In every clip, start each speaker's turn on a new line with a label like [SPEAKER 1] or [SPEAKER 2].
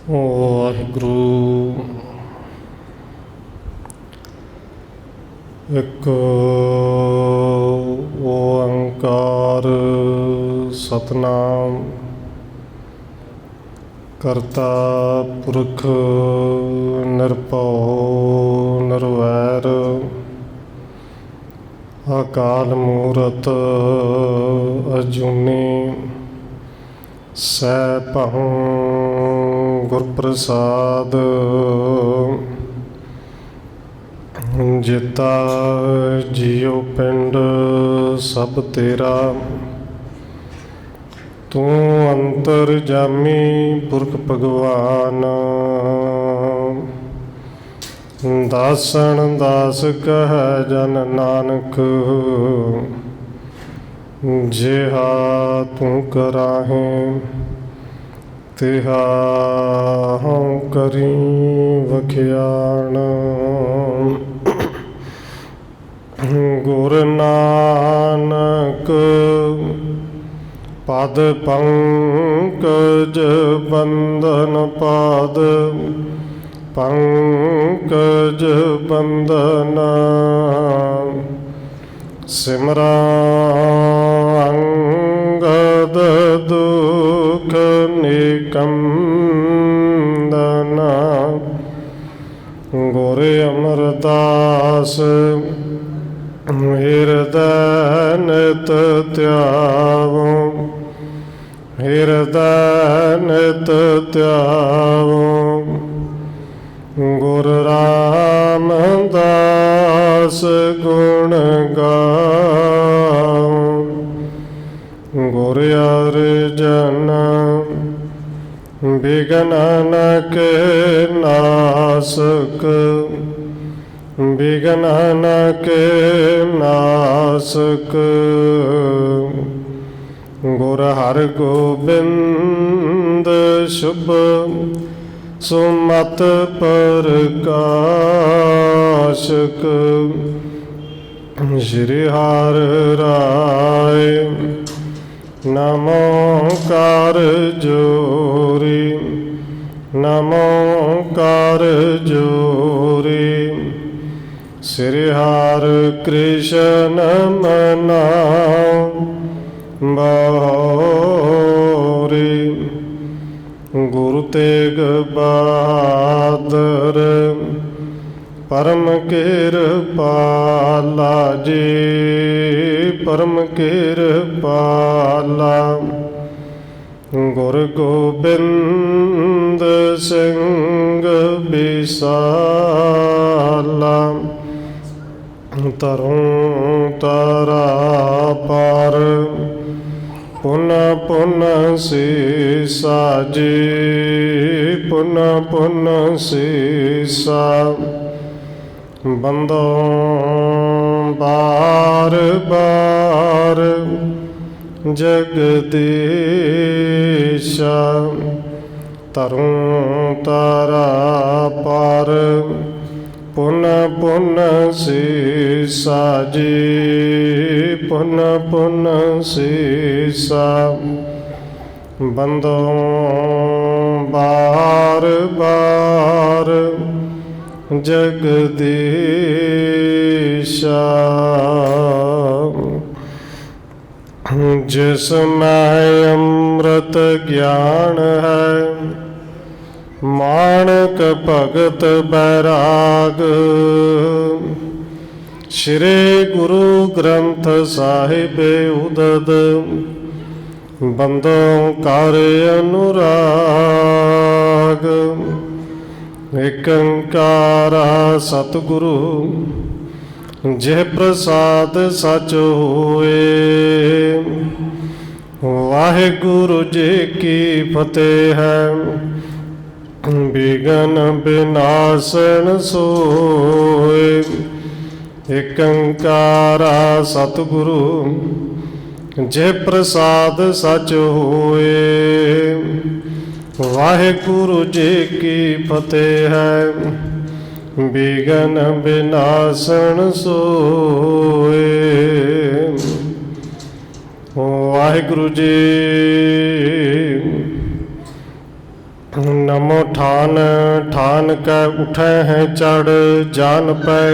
[SPEAKER 1] ਵਾਹਿਗੁਰੂ। ਇੱਕ ਓੰਕਾਰ ਸਤਿਨਾਮ ਕਰਤਾ ਪੁਰਖ ਨਿਰਭਉ ਨਿਰਵੈਰ ਅਕਾਲ ਮੂਰਤ ਅਜੂਨੀ ਸੈਭੰ ਗੁਰ ਪ੍ਰਸਾਦ। ਜਿਤਾ ਜੀਉ ਪਿੰਡ ਸਭ ਤੇਰਾ, ਤੂੰ ਅੰਤਰਜਾਮੀ ਪੁਰਖ ਭਗਵਾਨ। ਦਾਸਣ ਦਾਸ ਕਹੈ ਜਨ ਨਾਨਕ, ਜਿਹਾ ਤੂੰ ਕਰਾਹੇ ਤਿਹਾ ਹਉ ਕਰੀ ਵਖਿਆਣ। ਗੁਰ ਨਾਨਕ ਪਦ ਪੰਕਜ ਬੰਧਨ, ਪਾਦ ਪੰਕਜ ਬੰਧਨ। ਸਿਮਰਾ ਅੰਗਦ ਦੁਖ ਨਿਕੰਦਨ, ਗੁਰ ਅਮਰਦਾਸ ਹਿਰਦੈ ਨਿਤ ਧਿਆਵੋ, ਹਿਰਦੈ ਨਿਤ ਧਿਆਵੋ। ਗੁਰ ਰਾਮਦਾਸ ਗੁਣ ਗਾਵੋ, ਗੁਰ ਅਰਜਨ ਬਿਘਨ ਨ ਕੇ ਨਾਸਕ, ਬਿਘਨ ਨ ਕੇ ਨਾਸਕ। ਗੁਰ ਹਰਗੋਬਿੰਦ ਸ਼ੁਭ ਸੁਮਤਿ ਪ੍ਰਕਾਸ਼ਕ। ਸ਼੍ਰੀ ਹਰਿ ਰਾਇ ਨਮੋ ਕਰ ਜੋਰੀ, ਨਮੋ ਕਰ ਜੋਰੀ। ਸ੍ਰੀ ਹਰਿ ਕ੍ਰਿਸ਼ਨ ਮਨਾਉ ਬਹੁਰੀ। ਗੁਰੂ ਤੇਗ ਬਹਾਦਰ ਪਰਮ ਕਿਰਪਾਲਾ ਜੀ, ਪਰਮ ਕਿਰਪਾਲਾ। ਗੁਰ ਗੋਬਿੰਦ ਸਿੰਘ ਬਿਸਾਲਾ, ਤਰੁ ਤਾਰਾ ਪਰ ਪੁਨ ਪੁਨ ਸੀਸਾ ਜੀ, ਪੁਨ ਪੁਨ ਸੀਸਾ। ਬੰਦੋ ਬਾਰ ਬਾਰ ਜਗਦੀਸ਼ਾ, ਤਰੁ ਤਾਰਾ ਪਰ ਪੁਨ ਪੁਨ ਸੀਸਾ ਜੀ, ਪੁਨ ਪੁਨ ਸੀਸਾ। ਬੰਦੋ ਬਾਰ ਬਾਰ ਜਗਦੀਸ਼ਾ। ਜਿਸ ਮੈਂ ਅੰਮ੍ਰਿਤ ਗਿਆਨ ਹੈ, ਮਾਣਕ ਭਗਤ ਬੈਰਾਗ। ਸ਼੍ਰੀ ਗੁਰੂ ਗ੍ਰੰਥ ਸਾਹਿਬ ਉਦਦ, ਬੰਦੋ ਕਰ ਅਨੁਰਾਗ। ਏਕ ਓੰਕਾਰਾ ਸਤਿਗੁਰੂ ਜਿਹ ਪ੍ਰਸਾਦ ਸਚ ਹੋਏ। ਵਾਹਿਗੁਰੂ ਜੀ ਕੀ ਫਤਿਹ ਹੈ, ਬਿਘਨ ਬਿਨਾਸਨ ਸੋਏ। ਏਕ ਓੰਕਾਰਾ ਸਤਿਗੁਰੂ ਜਿਹ ਪ੍ਰਸਾਦ ਸਚ ਹੋਏ। ਵਾਹਿਗੁਰੂ ਜੀ ਕੀ ਫਤਿਹ ਹੈ, ਬਿਘਨ ਬਿਨਾਸਨ ਸੋਏ। ਵਾਹਿਗੁਰੂ ਜੀ नमो ठान ठान कै उठै हैं चढ़ जान पै,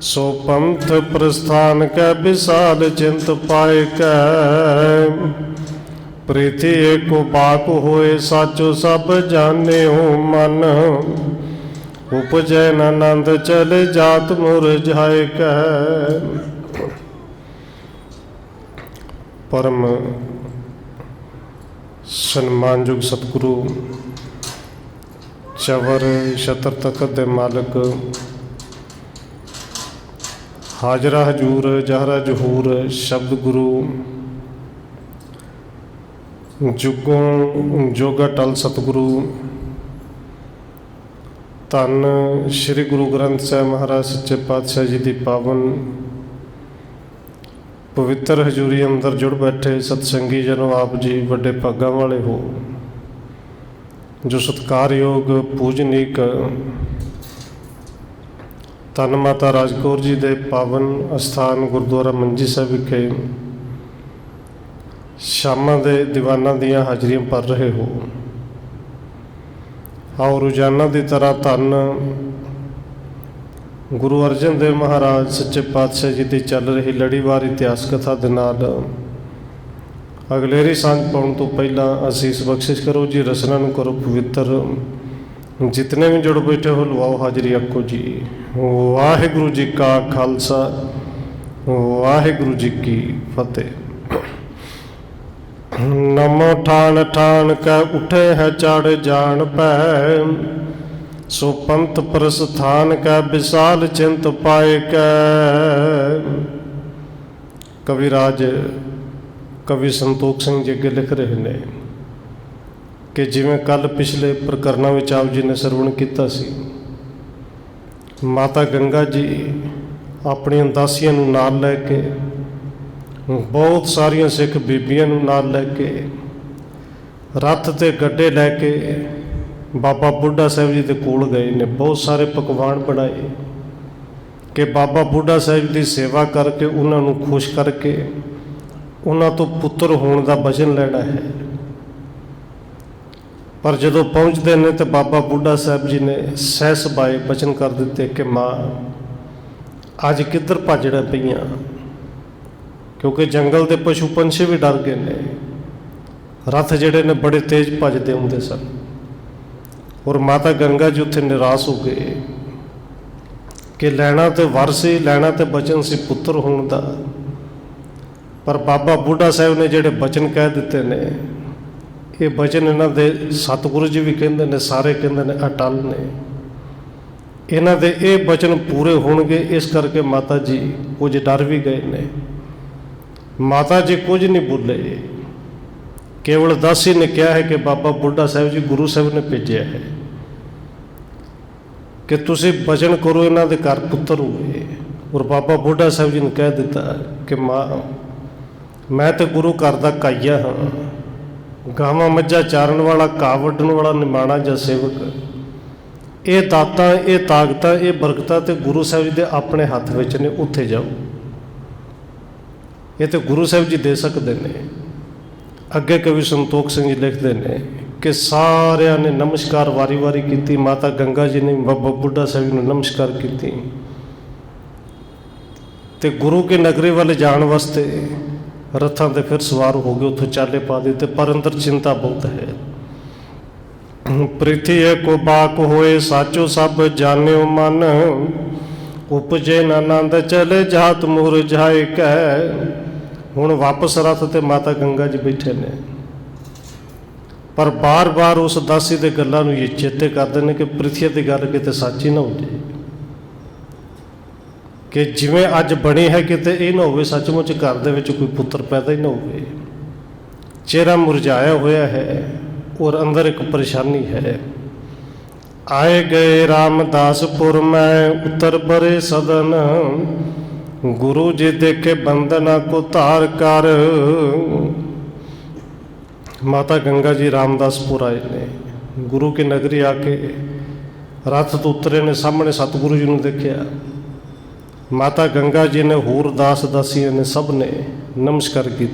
[SPEAKER 1] सो पंथ प्रस्थान कै विशाल चिंत पाए कै। प्रीति एको बाक होए साचो सब जाने हो मन, उपजै आनंद चले जात मुरझाए कै। परम सन्मानयोग सतगुरु चवर छत्र तखत दे मालिक, हाजरा हजूर जहरा जहूर शब्द गुरु, जुगों जोगा टल सतगुरु, धन श्री गुरु ग्रंथ साहिब महाराज सच्चे पातशाह जी की पावन पवित्र हजूरी अंदर जुड़ बैठे सतसंगी जनों, आप जी वड्डे भागां वाले हो जो सत्कारयोग पूजनीक धन माता राजकौर जी के पावन अस्थान गुरुद्वारा मंजी साहिब विखे शामां दे दीवाना दियां हाजरियां भर रहे हो। आओ रोजाना की तरह धन गुरु अर्जन देव महाराज सच्चे पातशाह जी की चल रही लड़ीवार इतिहास कथा दे नाल अगलेरी सांझ पाउण तो पहला असीस बख्शिश करो जी, रसना नूं करो पवित्र। जितने भी जुड़ बैठे हो लवाओ हाजरी आखो जी वाहिगुरु जी का खालसा वाहिगुरु जी की फतेह। नमो ठान ठान कै उठे है चढ़ जान पै, सो पंथ प्रस्थान कै विशाल चिंत पाए कै। कविराज कवि संतोख सिंह जी अगे लिख रहे हैं कि जिवें कल पिछले प्रकरणों में आप जी ने सरवण किया सी, माता गंगा जी अपनी दासियां नूं नाल लैके, बहुत सारिया सिख बीबियां नूं नाल लैके, रथ ते गड्डे लैके बाबा बुढ़ा साहिब जी के कोल गए ने। बहुत सारे पकवान बनाए कि बाबा बुढ़ा साहिब की सेवा करके उन्होंने खुश करके उन्हों तो पुत्र होने का वचन लेना है। पर जदों पहुँचते हैं तो बाबा बुढ़ा साहिब जी ने सह सबाए वचन कर दिते कि माँ अज किधर भजड़ा पईयां, क्योंकि जंगल के पशु पंछी भी डर गए ने। रथ जिहड़े ने बड़े तेज भजते होंदे सन और माता गंगा जी उत्थे निराश हो गए कि लैना तो वर सी, लैना तो वचन सी पुत्र होने का, पर बाबा बुढ़ा साहिब ने जिहड़े वचन कह दिते ने, ये वचन इन्हां दे सतगुरु जी भी कहंदे ने, सारे कहंदे ने अटल ने। इन्हां दे ये वचन पूरे होणगे, इस करके माता जी कुछ डर भी गए ने। माता जी कुछ नहीं बोले, केवल दासी ने कहा है कि बाबा बुढ़ा साहिब जी गुरु साहिब ने भेजा है कि तुसी वचन करो इन्हां दे घर पुत्र होए। और बाबा बुढ़ा साहिब जी ने कह दिता कि माँ मैं तो गुरु घर का काइया हाँ, गावां मज्झां चारण वाला, घाह वड्ढण वाला निमाणा जां सेवक, ये दातां ये ताकतां ये बरकतां ते गुरु साहिब जी दे अपने हत्थ विच ने, उत्थे जाओ, ये तो गुरु साहिब जी दे सकते हैं। अगे कवि संतोख सिंह जी लिखते हैं कि सारिया ने नमस्कार वारी वारी की, माता गंगा जी ने बाबा बुढ़ा साहिब ने नमस्कार की ते गुरु के नगरी वाले जाने वास्ते रथां ते फिर सवार हो गए, उतो चाले पा दिते। पर अंदर चिंता बहुत है। प्रीति को बाक होए साचो सब जान्यो मन, उपजे आनंद चले जात मुरझाए कै। हुण वापस रथ ते माता गंगा जी बैठे ने, पर बार बार उस दासी दे गल्लां नूं ये चेते करदे ने कि पृथ्वी की गल किते सच ही ना हो जाए, कि जिवें अज बनी है किते ये ना होवे सचमुच घर दे विच कोई पुत्र पैदा ही ना होवे। चेहरा मुरझाया होया है और अंदर एक परेशानी है। आए गए रामदासपुर में उतर बरे सदन, गुरु जी देखे बंदना को तार कर। माता गंगा जी रामदासपुर आए ने, गुरु की नगरी आके रथ तो उतरे ने, सामने सतगुरु जी ने देखा। माता गंगा जी ने होर दास दासियां ने सब ने नमस्कार की।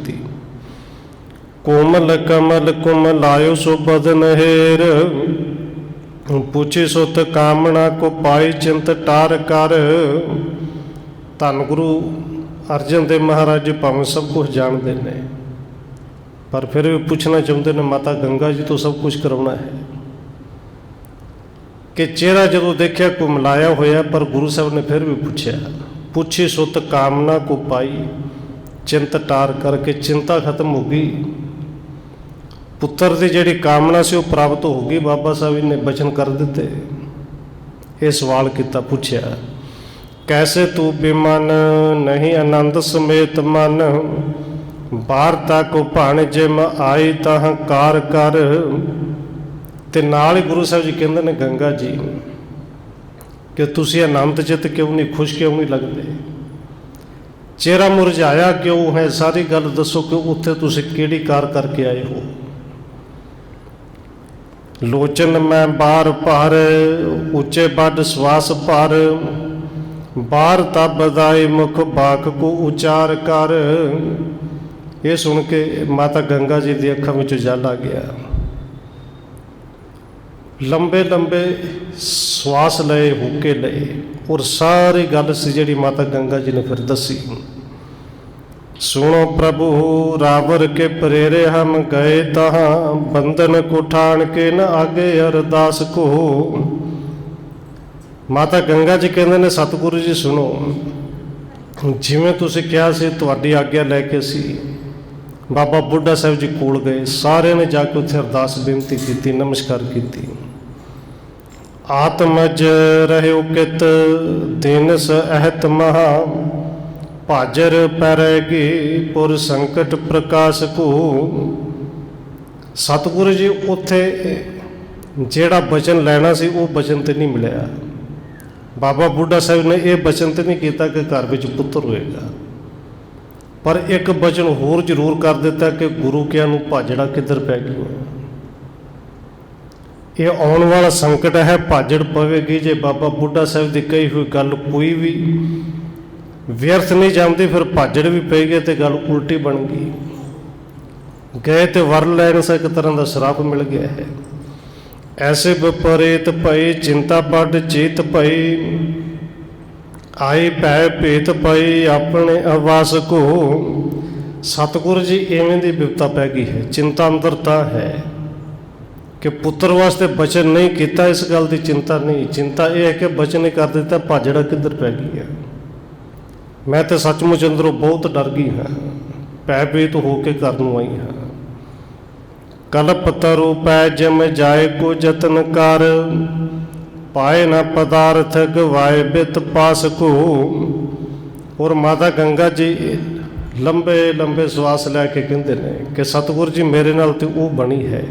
[SPEAKER 1] कोमल कमल कुमलायो सो बदन हेर, पूछे सुत कामना को पाई चिंत टार कर। धन गुरु अर्जन देव महाराज जी भावें सब कुछ जानते हैं, पर फिर भी पूछना चाहते हैं माता गंगा जी तो सब कुछ करवाना है कि चेहरा जो देखा कुमलाया होया, पर गुरु साहब ने फिर भी पूछा, पूछी सुत कामना को पाई चिंत टार करके चिंता खत्म हो गई। पुत्र की जिहड़ी कामना से वो प्राप्त हो गई। बाबा साहब ने बचन कर दिते। ये सवाल किया, पूछया कैसे तू बेमन नहीं आनंद समेत मन, वारता को भाण जिम आई ताह कार कर। ते नाल ही गुरु साहब जी कहते हैं गंगा जी कि तुसी आनंद चित क्यों नहीं, खुश क्यों नहीं लगते, चेहरा मुरझाया क्यों है, सारी गल दसो कि उत्थे तुसी किहड़ी कार करके आए हो। लोचन मैं बार भर उच्चे बड़ श्वास भर, बार तब बदाई मुख बाक को उचार कर। ये सुन के माता गंगा जी की अखां विचों जल आ गया। लंबे लंबे श्वास लए, हुक्के लए, और सारी गल सी जिहड़ी माता गंगा जी ने फिर दसी। सुनो प्रभु रावर के प्रेरे हम गए तहाँ, बंधन को ठान के न आगे अरदास को। माता गंगा जी कहते ने सतगुरु जी सुनो, जिवें तुसीं कहा सी तुहाडी आग्या लैके सी बाबा बुढ़ा साहब जी कोल गए, सारे ने जाके उत्थे अरदास बेनती की, नमस्कार की। आत्मज रहो कित दिनस अहत महा, भाजर पैरेगी पुर संकट प्रकाश को। सतगुरु जी उत्थे जेड़ा बचन लैना सी वो बचन तो नहीं मिलिया। बाबा बुढ़ा साहब ने यह बचन तो नहीं किया कि घर में पुत्र होएगा, पर एक बचन होर जरूर कर दिता कि गुरु क्या नूं भाजड़ा किधर पै गई। ये आने वाला संकट है, भाजड़ पवेगी जे बाबा बुढ़ा साहब की कही हुई गल कोई भी व्यर्थ नहीं जाती, फिर भाजड़ भी पै गई तो गल उल्टी बन गई। गए तो वर लैन से एक तरह का श्राप मिल गया है। ऐसे विपरीत भई चिंता बड़ चेत भई, आई भै भेत भई अपने आवास को। सतगुरु जी इवें दी विपता पै गई है। चिंता अंदर ता है कि पुत्र वास्ते बचन नहीं किया, इस गल की चिंता नहीं। चिंता यह है कि बचन ही कर दिता, भाजड़ा किधर पै गई है। मैं तो सचमुच अंदरों बहुत डर गई हाँ, भयभीत होके घर नूं आई हाँ। कल्प तरु पै जम जाए को जतन कर, पाए न पदार्थ गवाए बित पास को। और माता गंगा जी लंबे लंबे श्वास लैके कहते हैं कि सतगुरु जी मेरे नाल तो वो बनी है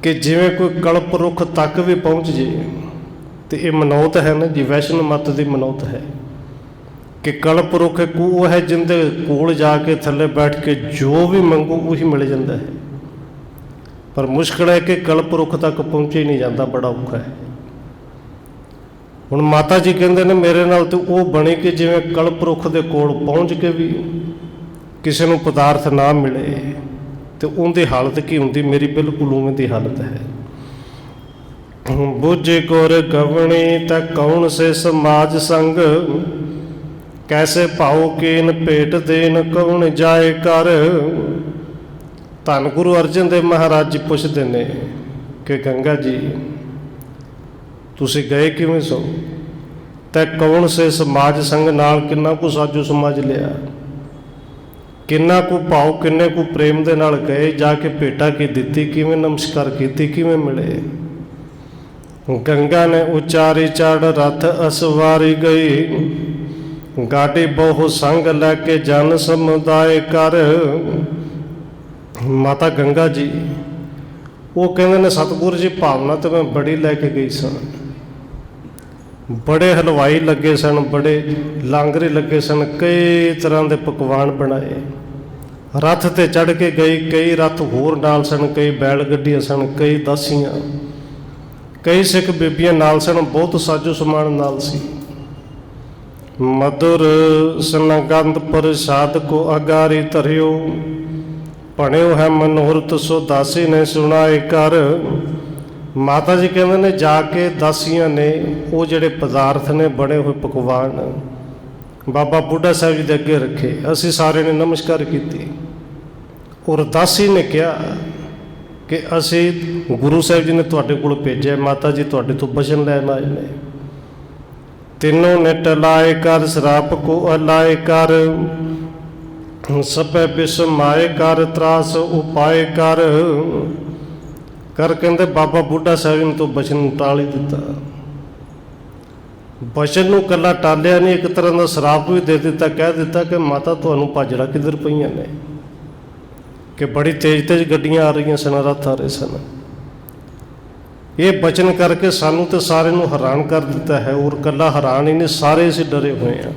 [SPEAKER 1] कि जिवें कोई कल्प रुख तक भी पहुँच जाए तो ये मनौत है ना जी, वैष्णव मत की मनौत है कि कल्प रुख एक वो है जिंदे कोल जाके थले बैठ के जो भी मंगो वही मिल जाता है। पर मुश्किल है कि कल्प रुख तक पहुँचे ही नहीं जाता, बड़ा औखा है। हुण माता जी कहते ने मेरे नाल तो वो बनी कि जिवें कल्प रुख के कोल पहुँच के भी किसी नूं पदार्थ ना मिले तो उनकी हालत की होंदी, मेरी बिल्कुल उवें दी हालत है। बुझ गुर गवणी त कौन से समाज संग, कैसे भाव कीन भेट देन कौन जाए कर। धन गुरु अर्जन देव महाराज जी पूछते ने कि गंगा जी तुसी गए किवें सो, तै कौन से समाज संग नाल किन्ना को साजो समाज लिया, किन्ना को भाव किन्ने को प्रेम दे नाल गए, जाके भेटा की दिती, किवें नमस्कार कीती, किवें मिले। गंगा ने उचारी चढ़ रथ असवारी गई, गाड़ी बहु संग लैके जन समुदाय कर। माता गंगा जी वो कहते ने सतगुरु जी भावना तो मैं बड़ी लैके गई सन, बड़े हलवाई लगे सन, बड़े लांगरे लगे सन, कई तरह के पकवान बनाए, रथ ते चढ़ के गई, कई रथ होर नाल सन, कई बैल गड्डियां सन, कई दासियां, कई सिख बीबियां नाल सन, बहुत साजो समान नाल सी। मधुर सनगंध प्रसाद को अगारी धरियो, ਬਣਿਓ ਹੈ ਮਨੋਰਥ ਸੋ ਦਾਸੀ ਨੇ ਸੁਣਾਏ ਕਰ। ਮਾਤਾ ਜੀ ਕਹਿੰਦੇ ਨੇ ਜਾ ਕੇ ਦਾਸੀਆਂ ਨੇ ਉਹ ਜਿਹੜੇ ਪਦਾਰਥ ਨੇ ਬਣੇ ਹੋਏ ਪਕਵਾਨ ਬਾਬਾ ਬੁੱਢਾ ਸਾਹਿਬ ਜੀ ਦੇ ਅੱਗੇ ਰੱਖੇ। ਅਸੀਂ ਸਾਰਿਆਂ ਨੇ ਨਮਸਕਾਰ ਕੀਤੀ ਔਰ ਦਾਸੀ ਨੇ ਕਿਹਾ ਕਿ ਅਸੀਂ ਗੁਰੂ ਸਾਹਿਬ ਜੀ ਨੇ ਤੁਹਾਡੇ ਕੋਲ ਭੇਜਿਆ, ਮਾਤਾ ਜੀ ਤੁਹਾਡੇ ਤੋਂ ਬਚਨ ਲੈਣ ਆਏ ਨੇ। ਤਿੰਨੋਂ ਨੇ ਟਲਾਏ ਕਰ ਸਰਾਪ ਕੋ ਅਲਾਏ ਕਰ, ਸਭੇ ਬਿਸਮਾਏ ਕਰ ਤਰਾਸ ਉਪਾਏ ਕਰ। ਕਹਿੰਦੇ ਬਾਬਾ ਬੁੱਢਾ ਸਾਹਿਬ ਨੇ ਤੋਂ ਬਚਨ ਨੂੰ ਟਾਲ ਹੀ ਦਿੱਤਾ। ਬਚਨ ਨੂੰ ਇਕੱਲਾ ਟਾਲਿਆ ਨਹੀਂ, ਇੱਕ ਤਰ੍ਹਾਂ ਦਾ ਸਰਾਪ ਵੀ ਦੇ ਦਿੱਤਾ। ਕਹਿ ਦਿੱਤਾ ਕਿ ਮਾਤਾ ਤੁਹਾਨੂੰ ਭਾਜੜਾ ਕਿੱਧਰ ਪਈਆਂ ਨੇ, ਕਿ ਬੜੀ ਤੇਜ਼ ਤੇਜ਼ ਗੱਡੀਆਂ ਆ ਰਹੀਆਂ ਸਨ, ਰੱਥ ਆ ਰਹੇ ਸਨ। ਇਹ ਬਚਨ ਕਰਕੇ ਸਾਨੂੰ ਤੇ ਸਾਰੇ ਨੂੰ ਹੈਰਾਨ ਕਰ ਦਿੱਤਾ ਹੈ। ਔਰ ਇਕੱਲਾ ਹੈਰਾਨ ਹੀ ਨਹੀਂ, ਸਾਰੇ ਅਸੀਂ ਡਰੇ ਹੋਏ ਹਾਂ।